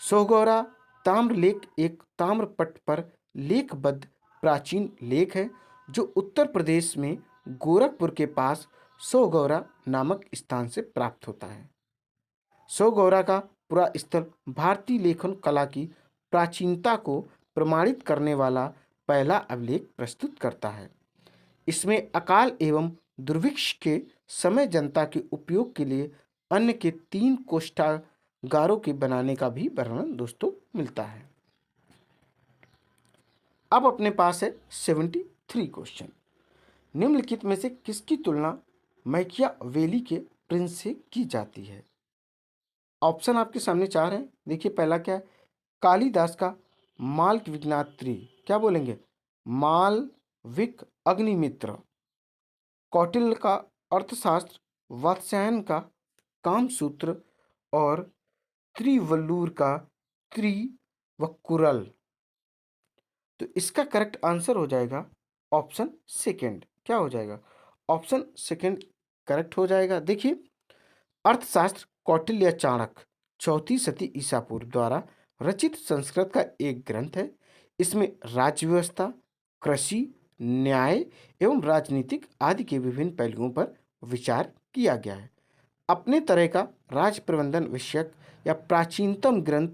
सोगौरा ताम्रलेख एक ताम्रपट पर लेखबद्ध प्राचीन लेख है जो उत्तर प्रदेश में गोरखपुर के पास सोगौरा नामक स्थान से प्राप्त होता है। सोगौरा का पूरा स्थल भारतीय लेखन कला की प्राचीनता को प्रमाणित करने वाला पहला अभिलेख प्रस्तुत करता है। इसमें अकाल एवं दुर्भिक्ष के समय जनता के उपयोग के लिए अन्न के 3 कोष्ठागारों के बनाने का भी वर्णन दोस्तों मिलता है। अब अपने पास है 73 क्वेश्चन। निम्नलिखित में से किसकी तुलना मैकियावेली के प्रिंस से की जाती है? ऑप्शन आपके सामने 4 हैं। देखिए, पहला क्या है? कालिदास का मालविकनात्री, क्या बोलेंगे? मालविक अग्निमित्र। कौटिल्य का अर्थशास्त्र, वात्स्यायन का कामसूत्र और त्रिवल्लुर का त्रिवक्कुरल। तो इसका करेक्ट आंसर हो जाएगा ऑप्शन सेकंड। क्या हो जाएगा? ऑप्शन सेकंड करेक्ट हो जाएगा। देखिए, अर्थशास्त्र कौटिल्य चाणक्य 4वीं सदी ईसा पूर्व द्वारा रचित संस्कृत का एक ग्रंथ है। इसमें राज्य व्यवस्था, कृषि, न्याय एवं राजनीतिक आदि के विभिन्न पहलुओं पर विचार किया गया है। अपने तरह का राज्य प्रबंधन विषयक या प्राचीनतम ग्रंथ,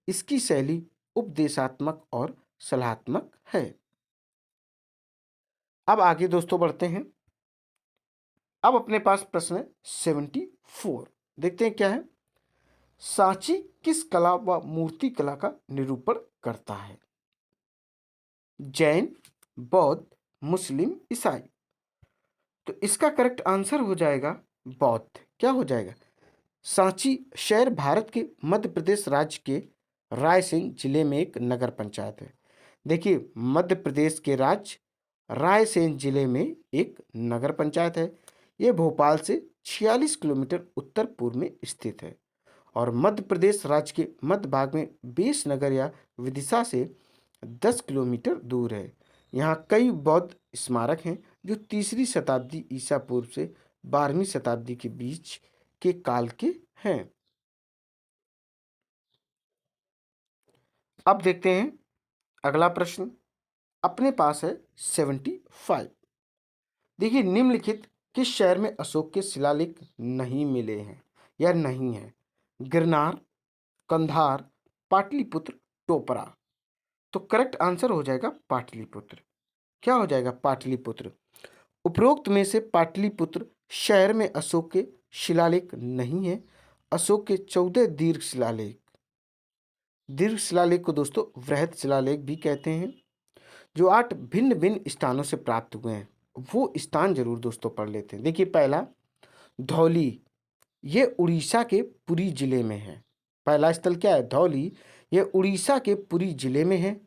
इसकी शैली उपदेशात्मक और सलाहात्मक है। अब आगे दोस्तों बढ़ते हैं। अब अपने पास प्रश्न है 74। देखते हैं क्या है। सांची किस कला व मूर्ति कला का निरूपण करता है? जैन, बौद्ध, मुस्लिम, ईसाई। तो इसका करेक्ट आंसर हो जाएगा बौद्ध। क्या हो जाएगा? सांची शहर भारत के मध्य प्रदेश राज्य के रायसेन जिले में एक नगर पंचायत है। देखिए, मध्य प्रदेश के राज्य रायसेन जिले में एक नगर पंचायत है। ये भोपाल से 46 किलोमीटर उत्तर पूर्व में स्थित है और मध्य प्रदेश राज्य के मध्य भाग में बेस नगर या विदिशा से 10 किलोमीटर दूर है। यहाँ कई बौद्ध स्मारक हैं जो तीसरी शताब्दी ईसा पूर्व से 12वीं शताब्दी के बीच के काल के हैं। अब देखते हैं अगला प्रश्न। अपने पास है 75। देखिए, निम्नलिखित किस शहर में अशोक के शिलालेख नहीं मिले हैं या नहीं है? गिरनार, कंधार, पाटलिपुत्र, टोपरा। तो करेक्ट आंसर हो जाएगा पाटलिपुत्र। क्या हो जाएगा? पाटलिपुत्र। उपरोक्त में से पाटलिपुत्र शहर में अशोक के शिलालेख नहीं है। अशोक के 14 दीर्घ शिलालेख को दोस्तों वृहद शिलालेख भी कहते हैं, जो 8 भिन्न भिन्न स्थानों से प्राप्त हुए हैं। वो स्थान जरूर दोस्तों पढ़ लेते हैं। देखिए, पहला धौली, ये उड़ीसा के पुरी जिले में है। पहला स्थल क्या है? धौली, ये उड़ीसा के पुरी जिले में है।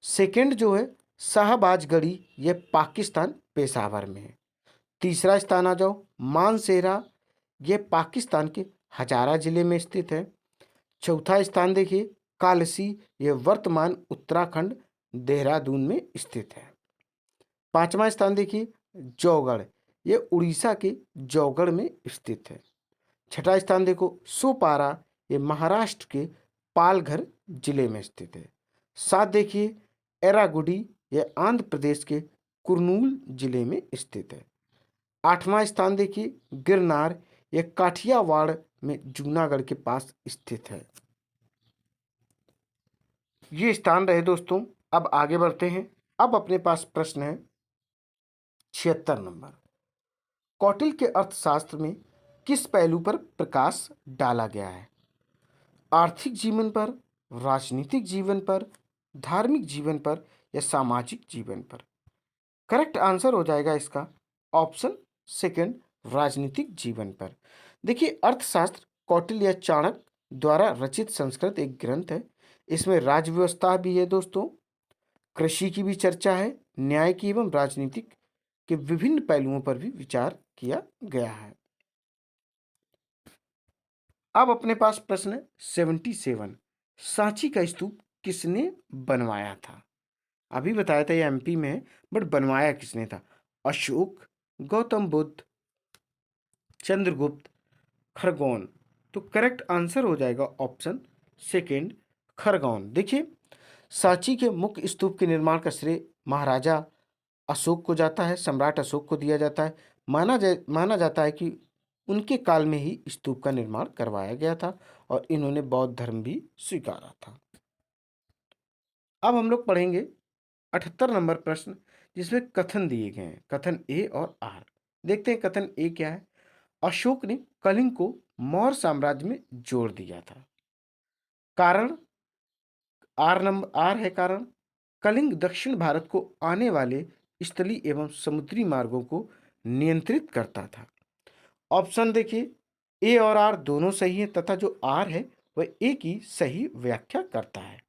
सेकंड जो है शाहबाजगढ़ी, ये पाकिस्तान पेशावर में है। तीसरा स्थान आ जाओ मानसेरा, ये पाकिस्तान के हजारा जिले में स्थित है। चौथा स्थान देखिए कालसी, ये वर्तमान उत्तराखंड देहरादून में स्थित है। पांचवा स्थान देखिए जौगढ़, ये उड़ीसा के जौगढ़ में स्थित है। छठा स्थान देखो सोपारा, ये महाराष्ट्र के पालघर जिले में स्थित है। सात देखिए एरागुडी, ये आंध्र प्रदेश के कुर्नूल जिले में स्थित है। आठवां स्थान देखिए गिरनार, ये काठियावाड़ में जूनागढ़ के पास स्थित है। ये स्थान रहे दोस्तों। अब आगे बढ़ते हैं। अब अपने पास प्रश्न है 76 नंबर। कौटिल्य के अर्थशास्त्र में किस पहलू पर प्रकाश डाला गया है? आर्थिक जीवन पर, राजनीतिक जीवन पर, धार्मिक जीवन पर या सामाजिक जीवन पर? करेक्ट आंसर हो जाएगा इसका ऑप्शन सेकंड, राजनीतिक जीवन पर। देखिए, अर्थशास्त्र कौटिल्य या चाणक्य द्वारा रचित संस्कृत एक ग्रंथ है। इसमें राज्य व्यवस्था भी है दोस्तों, कृषि की भी चर्चा है, न्याय की एवं राजनीतिक के विभिन्न पहलुओं पर भी विचार किया गया है। अब अपने पास प्रश्न 77। सांची का स्तूप किसने बनवाया था? अभी बताया था ये एमपी में है, बट बनवाया किसने था? अशोक, गौतम बुद्ध, चंद्रगुप्त, खरगोन। तो करेक्ट आंसर हो जाएगा ऑप्शन सेकंड, खरगोन। देखिए, सांची के मुख्य स्तूप के निर्माण का श्रेय महाराजा अशोक को जाता है, सम्राट अशोक को दिया जाता है। माना जाता है कि उनके काल में ही स्तूप का निर्माण करवाया गया था और इन्होंने बौद्ध धर्म भी स्वीकारा था। अब हम लोग पढ़ेंगे 78 नंबर प्रश्न, जिसमें कथन दिए गए हैं, कथन ए और आर। देखते हैं कथन ए क्या है। अशोक ने कलिंग को मौर्य साम्राज्य में जोड़ दिया था। कारण आर है कारण, कलिंग दक्षिण भारत को आने वाले स्थलीय एवं समुद्री मार्गों को नियंत्रित करता था। ऑप्शन देखिए ए और आर दोनों सही है तथा जो आर है वह ए की सही व्याख्या करता है।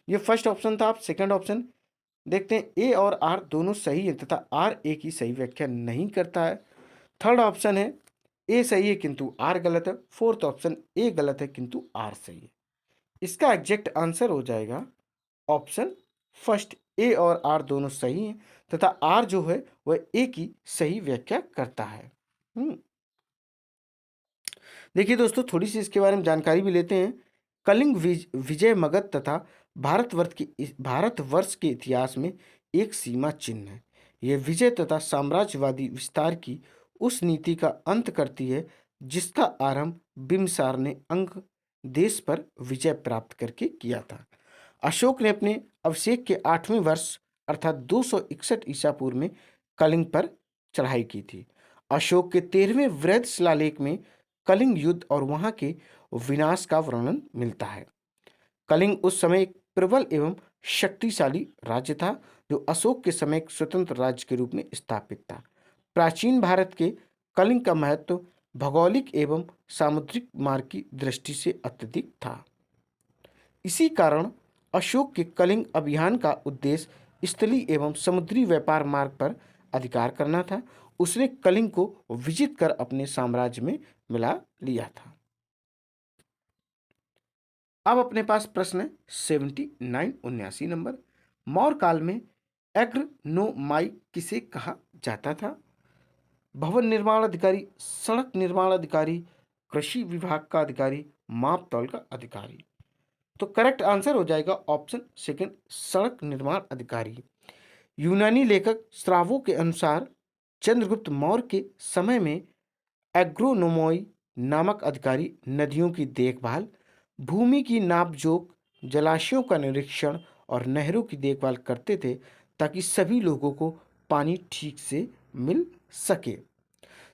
ये फर्स्ट ऑप्शन था। आप सेकंड ऑप्शन देखते हैं, ए और आर दोनों सही है तथा आर ए की सही व्याख्या नहीं करता है। थर्ड ऑप्शन है ए सही है किंतु आर गलत है। फोर्थ ऑप्शन ए गलत है किंतु आर सही है। इसका एग्जैक्ट आंसर हो जाएगा ऑप्शन फर्स्ट, ए और आर दोनों सही हैं तथा आर जो है वह ए की सही व्याख्या करता है। देखिए दोस्तों, थोड़ी सी इसके बारे में जानकारी भी लेते हैं। कलिंग विजय मगध तथा भारतवर्ष के इतिहास में एक सीमा चिन्ह है। यह विजय तथा साम्राज्यवादी विस्तार की उस नीति का अंत करती है जिसका आरंभ बिम्बिसार ने अंग देश पर विजय प्राप्त करके किया था। अशोक ने अपने अभिषेक के 8वें वर्ष अर्थात 261 ईसा पूर्व में कलिंग पर चढ़ाई की थी। अशोक के 13वें वृहद शिलालेख में कलिंग युद्ध और वहां के विनाश का वर्णन मिलता है। कलिंग उस समय एक प्रबल एवं शक्तिशाली राज्य था जो अशोक के समय एक स्वतंत्र राज्य के रूप में स्थापित था। प्राचीन भारत के कलिंग का महत्व भौगोलिक एवं सामुद्रिक मार्ग की दृष्टि से अत्यधिक था। इसी कारण अशोक के कलिंग अभियान का उद्देश्य स्थलीय एवं समुद्री व्यापार मार्ग पर अधिकार करना था। उसने कलिंग को विजित कर अपने साम्राज्य में मिला लिया था। अब अपने पास प्रश्न है 79 नंबर। मौर्य काल में एग्रनोमाई किसे कहा जाता था? भवन निर्माण अधिकारी, सड़क निर्माण अधिकारी, कृषि विभाग का अधिकारी, माप तौल का अधिकारी। तो करेक्ट आंसर हो जाएगा ऑप्शन सेकंड, सड़क निर्माण अधिकारी। यूनानी लेखक स्त्राबो के अनुसार चंद्रगुप्त मौर्य के समय में एग्रोनोमोई नामक अधिकारी नदियों की देखभाल, भूमि की नापजोख, जलाशयों का निरीक्षण और नहरों की देखभाल करते थे ताकि सभी लोगों को पानी ठीक से मिल सके।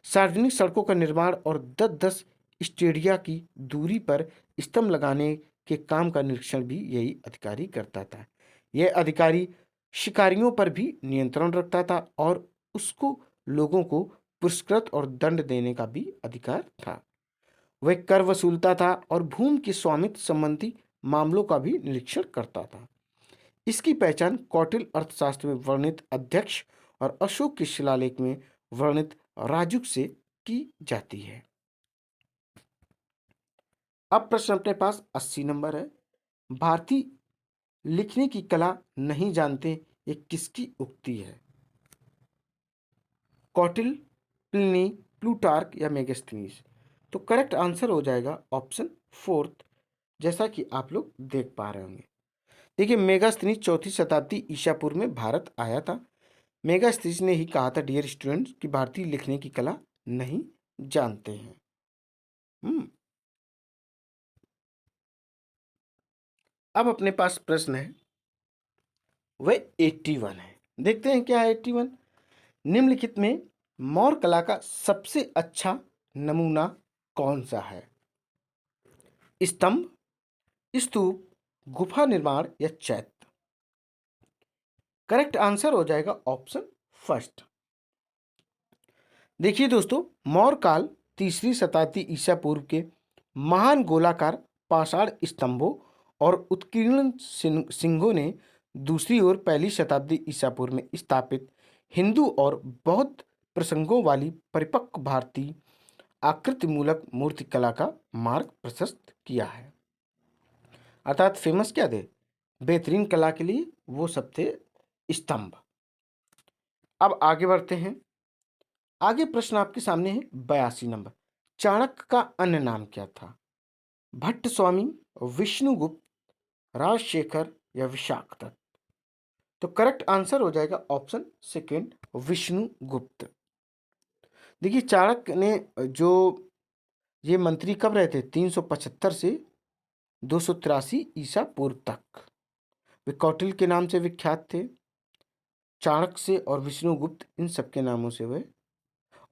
सार्वजनिक सड़कों का निर्माण और 10-10 स्टेडिया की दूरी पर स्तंभ लगाने के काम का निरीक्षण भी यही अधिकारी करता था। यह अधिकारी शिकारियों पर भी नियंत्रण रखता था और उसको लोगों को पुरस्कृत और दंड देने का भी अधिकार था। वह कर वसूलता था और भूमि के स्वामित्व संबंधी मामलों का भी निरीक्षण करता था। इसकी पहचान कौटिल्य अर्थशास्त्र में वर्णित अध्यक्ष और अशोक के शिलालेख में वर्णित राजुक से की जाती है। अब प्रश्न अपने पास 80 नंबर है। भारतीय लिखने की कला नहीं जानते, ये किसकी उक्ति है? कौटिल्य, प्लिनी, प्लूटार्क या मेगास्थनीज? तो करेक्ट आंसर हो जाएगा ऑप्शन फोर्थ, जैसा कि आप लोग देख पा रहे होंगे। देखिए, मेगास्थनीज 4वीं शताब्दी ईसा पूर्व में भारत आया था। मेगास्थनीज ने ही कहा था डियर स्टूडेंट्स कि भारतीय लिखने की कला नहीं जानते हैं। अब अपने पास प्रश्न है वह 81 है। देखते हैं क्या है 81। निम्नलिखित में मौर्य कला का सबसे अच्छा नमूना कौन सा है? स्तंभ, स्तूप, गुफा निर्माण या चैत्य? करेक्ट आंसर हो जाएगा ऑप्शन फर्स्ट। देखिए दोस्तों, मौर्य काल 3री शताब्दी ईसा पूर्व के महान गोलाकार पाषाण स्तंभों और उत्कीर्ण सिंहों ने दूसरी ओर 1ली शताब्दी ईसा पूर्व में स्थापित हिंदू और बौद्ध प्रसंगों वाली परिपक्व भारतीय आकृतिमूलक मूर्तिकला का मार्ग प्रशस्त किया है। अर्थात फेमस क्या थे? बेहतरीन कला के लिए वो सब थे स्तंभ। अब आगे बढ़ते हैं। आगे प्रश्न आपके सामने है 82 नंबर। चाणक्य का अन्य नाम क्या था? भट्ट स्वामी, विष्णुगुप्त, राजशेखर या विशाखदत्त? तो करेक्ट आंसर हो जाएगा ऑप्शन सेकंड, विष्णुगुप्त। देखिए, चाणक्य ने जो ये मंत्री कब रहे थे? 375 से 283 ईसा पूर्व तक। वे कौटिल्य के नाम से विख्यात थे। चाणक्य से और विष्णुगुप्त इन सबके नामों से वे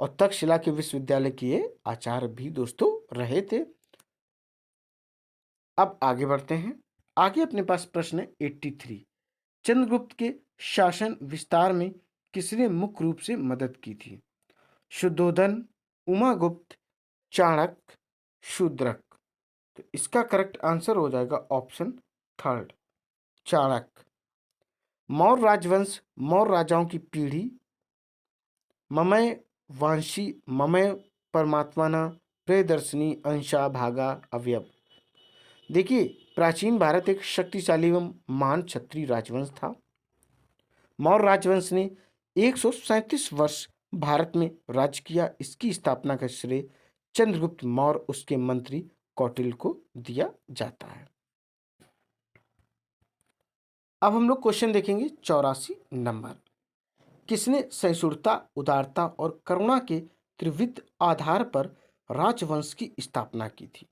और तक्षशिला के विश्वविद्यालय के ये आचार्य भी दोस्तों रहे थे। अब आगे बढ़ते हैं। आगे अपने पास प्रश्न है 83। चंद्रगुप्त के शासन विस्तार में किसने मुख्य रूप से मदद की थी? शुद्धोधन, उमागुप्त, चाणक्य, शूद्रक? तो इसका करेक्ट आंसर हो जाएगा ऑप्शन थर्ड, चाणक्य। मौर्य राजवंश मौर्य राजाओं की पीढ़ी ममय वांशी, ममय परमात्माना, प्रियदर्शनी, अंशा, भागा, अवयव? देखिए, प्राचीन भारत एक शक्तिशाली एवं महान क्षत्रिय राजवंश था। मौर्य राजवंश ने 137 वर्ष भारत में राज्य किया। इसकी स्थापना का श्रेय चंद्रगुप्त मौर्य उसके मंत्री कौटिल्य को दिया जाता है। अब हम लोग क्वेश्चन देखेंगे 84 नंबर। किसने सहिष्णुता, उदारता और करुणा के त्रिविध आधार पर राजवंश की स्थापना की थी?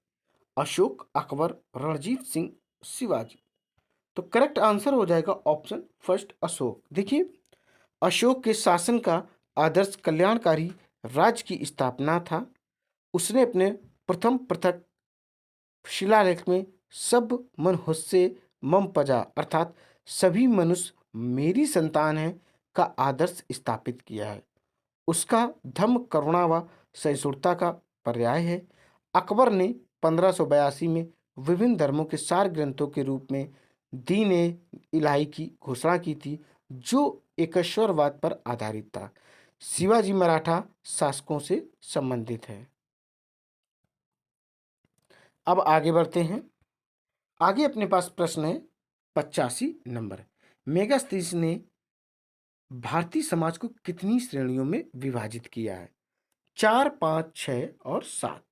अशोक, अकबर, रणजीत सिंह, शिवाजी। तो करेक्ट आंसर हो जाएगा ऑप्शन फर्स्ट, अशोक। देखिए, अशोक के शासन का आदर्श कल्याणकारी राज्य की स्थापना था। उसने अपने प्रथम पृथक शिलालेख में सब मनुष्य मम प्रजा अर्थात सभी मनुष्य मेरी संतान है का आदर्श स्थापित किया है। उसका धर्म करुणा व सहिष्णुता का पर्याय है। अकबर ने 1582 में विभिन्न धर्मों के सार ग्रंथों के रूप में दीन ए इलाही की घोषणा की थी, जो एकेश्वरवाद पर आधारित था। शिवाजी मराठा शासकों से संबंधित है। अब आगे बढ़ते हैं। आगे अपने पास प्रश्न है 85 नंबर। मेगास्थनीज ने भारतीय समाज को कितनी श्रेणियों में विभाजित किया है? 4, 5, 6 और 7।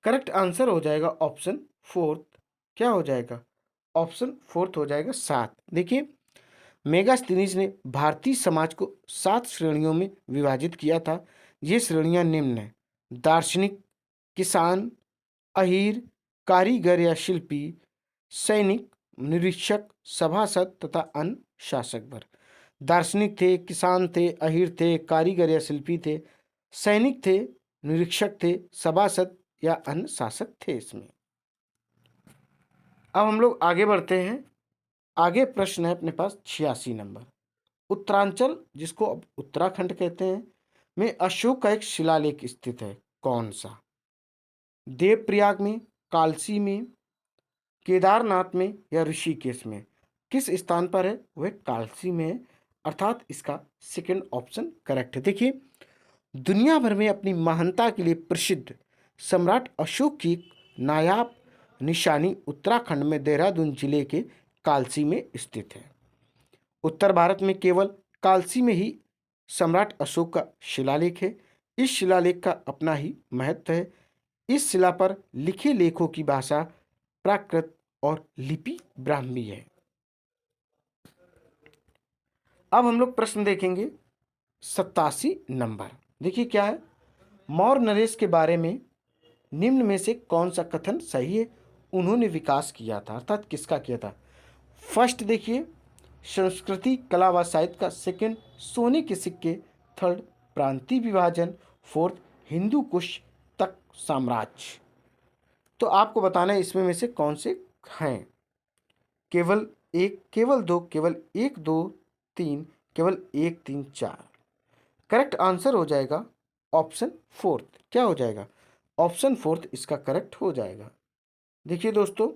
करेक्ट आंसर हो जाएगा ऑप्शन फोर्थ। क्या हो जाएगा? ऑप्शन फोर्थ हो जाएगा 7। देखिए, मेगास्थनीज ने भारतीय समाज को 7 श्रेणियों में विभाजित किया था। ये श्रेणियां निम्न है: दार्शनिक, किसान, अहीर, कारीगर या शिल्पी, सैनिक, निरीक्षक, सभासद तथा अन्य शासक वर्ग। दार्शनिक थे, किसान थे, अहीर थे, कारीगर या शिल्पी थे, सैनिक थे, निरीक्षक थे, सभासद या अन्य शासक थे इसमें। अब हम लोग आगे बढ़ते हैं। आगे प्रश्न है अपने पास 86 नंबर। उत्तरांचल, जिसको अब उत्तराखंड कहते हैं, में अशोक का एक शिलालेख स्थित है। कौन सा? देवप्रयाग में, कालसी में, केदारनाथ में या ऋषिकेश में? किस स्थान पर है? वह कालसी में है, अर्थात इसका सेकंड ऑप्शन करेक्ट है। देखिए, दुनिया भर में अपनी महानता के लिए प्रसिद्ध सम्राट अशोक की एक नायाब निशानी उत्तराखंड में देहरादून जिले के कालसी में स्थित है। उत्तर भारत में केवल कालसी में ही सम्राट अशोक का शिलालेख है। इस शिलालेख का अपना ही महत्व है। इस शिला पर लिखे लेखों की भाषा प्राकृत और लिपि ब्राह्मी है। अब हम लोग प्रश्न देखेंगे 87 नंबर। देखिए क्या है। मौर्य नरेश के बारे में निम्न में से कौन सा कथन सही है? उन्होंने विकास किया था, अर्थात किसका किया था? फर्स्ट देखिए, संस्कृति, कला व साहित्य का। सेकंड, सोने के सिक्के। थर्ड, प्रांतीय विभाजन। फोर्थ, हिंदू कुश तक साम्राज्य। तो आपको बताना है इसमें में से कौन से हैं। केवल एक, केवल दो, केवल एक, दो, तीन, केवल एक, तीन, चार। करेक्ट आंसर हो जाएगा ऑप्शन फोर्थ। क्या हो जाएगा? ऑप्शन फोर्थ इसका करेक्ट हो जाएगा। देखिए दोस्तों,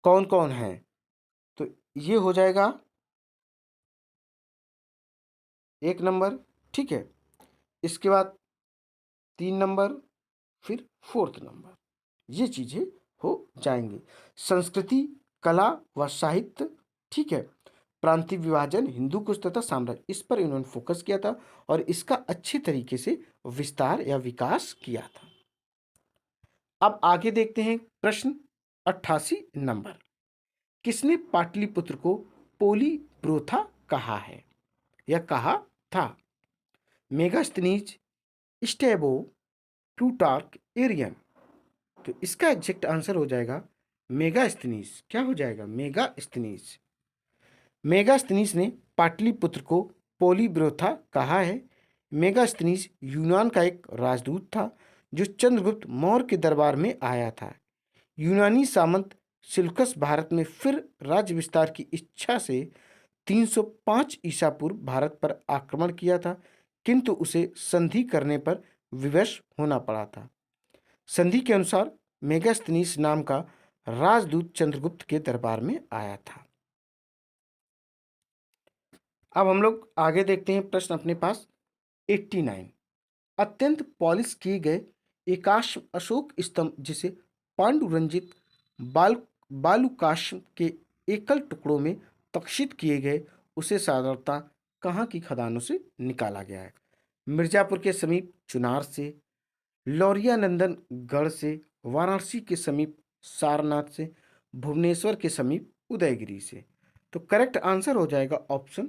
कौन कौन है? तो ये हो जाएगा एक नंबर, ठीक है। इसके बाद 3 नंबर, फिर फोर्थ नंबर, ये चीजें हो जाएंगी। संस्कृति, कला व साहित्य, ठीक है, प्रांतीय विभाजन, हिंदू कुश तथा साम्राज्य, इस पर इन्होंने फोकस किया था और इसका अच्छे तरीके से विस्तार या विकास किया था। अब आगे देखते हैं प्रश्न 88 नंबर। किसने पाटलिपुत्र को पोलीब्रोथा कहा है या कहा था? Megasthenes, Strabo, Plutarch, Arrian. तो इसका एग्जैक्ट आंसर हो जाएगा मेगास्थनीज। क्या हो जाएगा? मेगास्थनीज। मेगास्थनीज ने पाटलिपुत्र को पोलीब्रोथा कहा है। मेगास्थनीज यूनान का एक राजदूत था जो चंद्रगुप्त मौर्य के दरबार में आया था। यूनानी सामंत सिल्कस भारत में फिर राज्य विस्तार की इच्छा से 305 ईसा पूर्व भारत पर आक्रमण किया था, किंतु उसे संधि करने पर विवश होना पड़ा था। संधि के अनुसार मेगास्थनीज नाम का राजदूत चंद्रगुप्त के दरबार में आया था। अब हम लोग आगे देखते हैं प्रश्न अपने पास 89। अत्यंत पॉलिश किए गए एकाश अशोक स्तंभ, जिसे पांडुरंजित बाल बालुकाश्म के एकल टुकड़ों में तक्षित किए गए, उसे साधारणतः कहाँ की खदानों से निकाला गया है? मिर्जापुर के समीप चुनार से, लौरिया नंदन गढ़ से, वाराणसी के समीप सारनाथ से, भुवनेश्वर के समीप उदयगिरी से। तो करेक्ट आंसर हो जाएगा ऑप्शन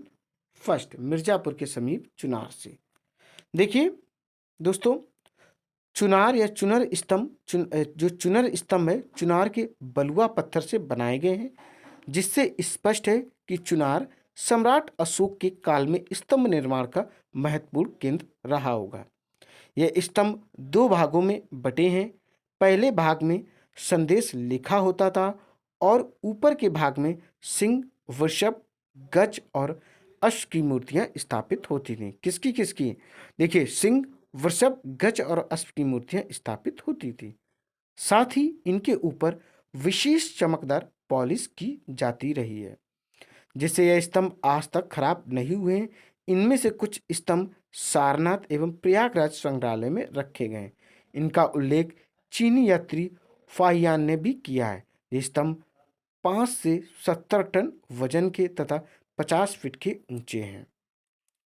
फर्स्ट, मिर्जापुर के समीप चुनार से। देखिए दोस्तों, चुनार या चुनर स्तंभ जो चुनर स्तंभ है चुनार के बलुआ पत्थर से बनाए गए हैं, जिससे स्पष्ट है कि चुनार सम्राट अशोक के काल में स्तंभ निर्माण का महत्वपूर्ण केंद्र रहा होगा। यह स्तंभ दो भागों में बटे हैं। पहले भाग में संदेश लिखा होता था और ऊपर के भाग में सिंह, वृषभ, गज और अश्व की मूर्तियां स्थापित होती थीं। किसकी किसकी? देखिए, सिंह, वृषभ, गज और अश्व की मूर्तियां स्थापित होती थी। साथ ही इनके ऊपर विशेष चमकदार पॉलिश की जाती रही है, जिससे यह स्तंभ आज तक खराब नहीं हुए हैं। इनमें से कुछ स्तंभ सारनाथ एवं प्रयागराज संग्रहालय में रखे गए हैं। इनका उल्लेख चीनी यात्री फाहियान ने भी किया है। ये स्तंभ 5 से 70 टन वजन के तथा 50 फीट के ऊंचे हैं।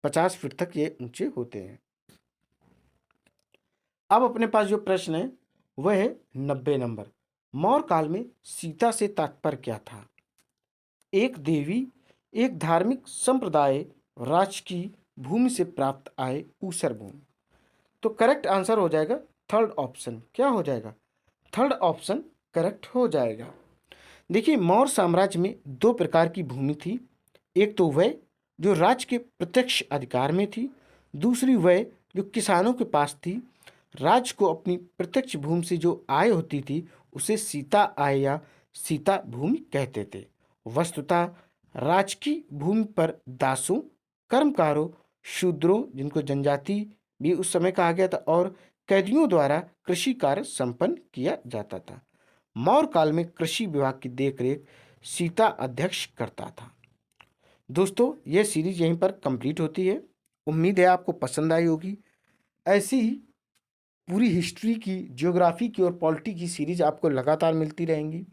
50 फीट तक ये ऊंचे होते हैं। अब अपने पास जो प्रश्न है वह है 90 नंबर। मौर्य काल में सीता से तात्पर्य क्या था? एक देवी, एक धार्मिक संप्रदाय, राजकीय भूमि से प्राप्त आय, ऊसर भूमि। तो करेक्ट आंसर हो जाएगा थर्ड ऑप्शन। क्या हो जाएगा? थर्ड ऑप्शन करेक्ट हो जाएगा। देखिए, मौर्य साम्राज्य में दो प्रकार की भूमि थी। एक तो वह जो राज्य के प्रत्यक्ष अधिकार में थी, दूसरी वह जो किसानों के पास थी। राज्य को अपनी प्रत्यक्ष भूमि से जो आय होती थी उसे सीता आय या सीता भूमि कहते थे। वस्तुतः राजकीय भूमि पर दासों, कर्मकारों, शूद्रों जिनको जनजाति भी उस समय कहा गया था, और कैदियों द्वारा कृषि कार्य संपन्न किया जाता था। मौर्य काल में कृषि विभाग की देखरेख सीता अध्यक्ष करता था। दोस्तों, यह सीरीज यहीं पर कंप्लीट होती है। उम्मीद है आपको पसंद आई होगी। ऐसी ही पूरी हिस्ट्री की, ज्योग्राफी की और पॉलिटी की सीरीज आपको लगातार मिलती रहेंगी।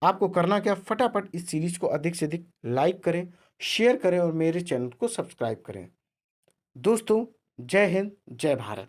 आपको करना क्या, फटाफट इस सीरीज को अधिक से अधिक लाइक करें, शेयर करें और मेरे चैनल को सब्सक्राइब करें। दोस्तों, जय हिंद, जय भारत।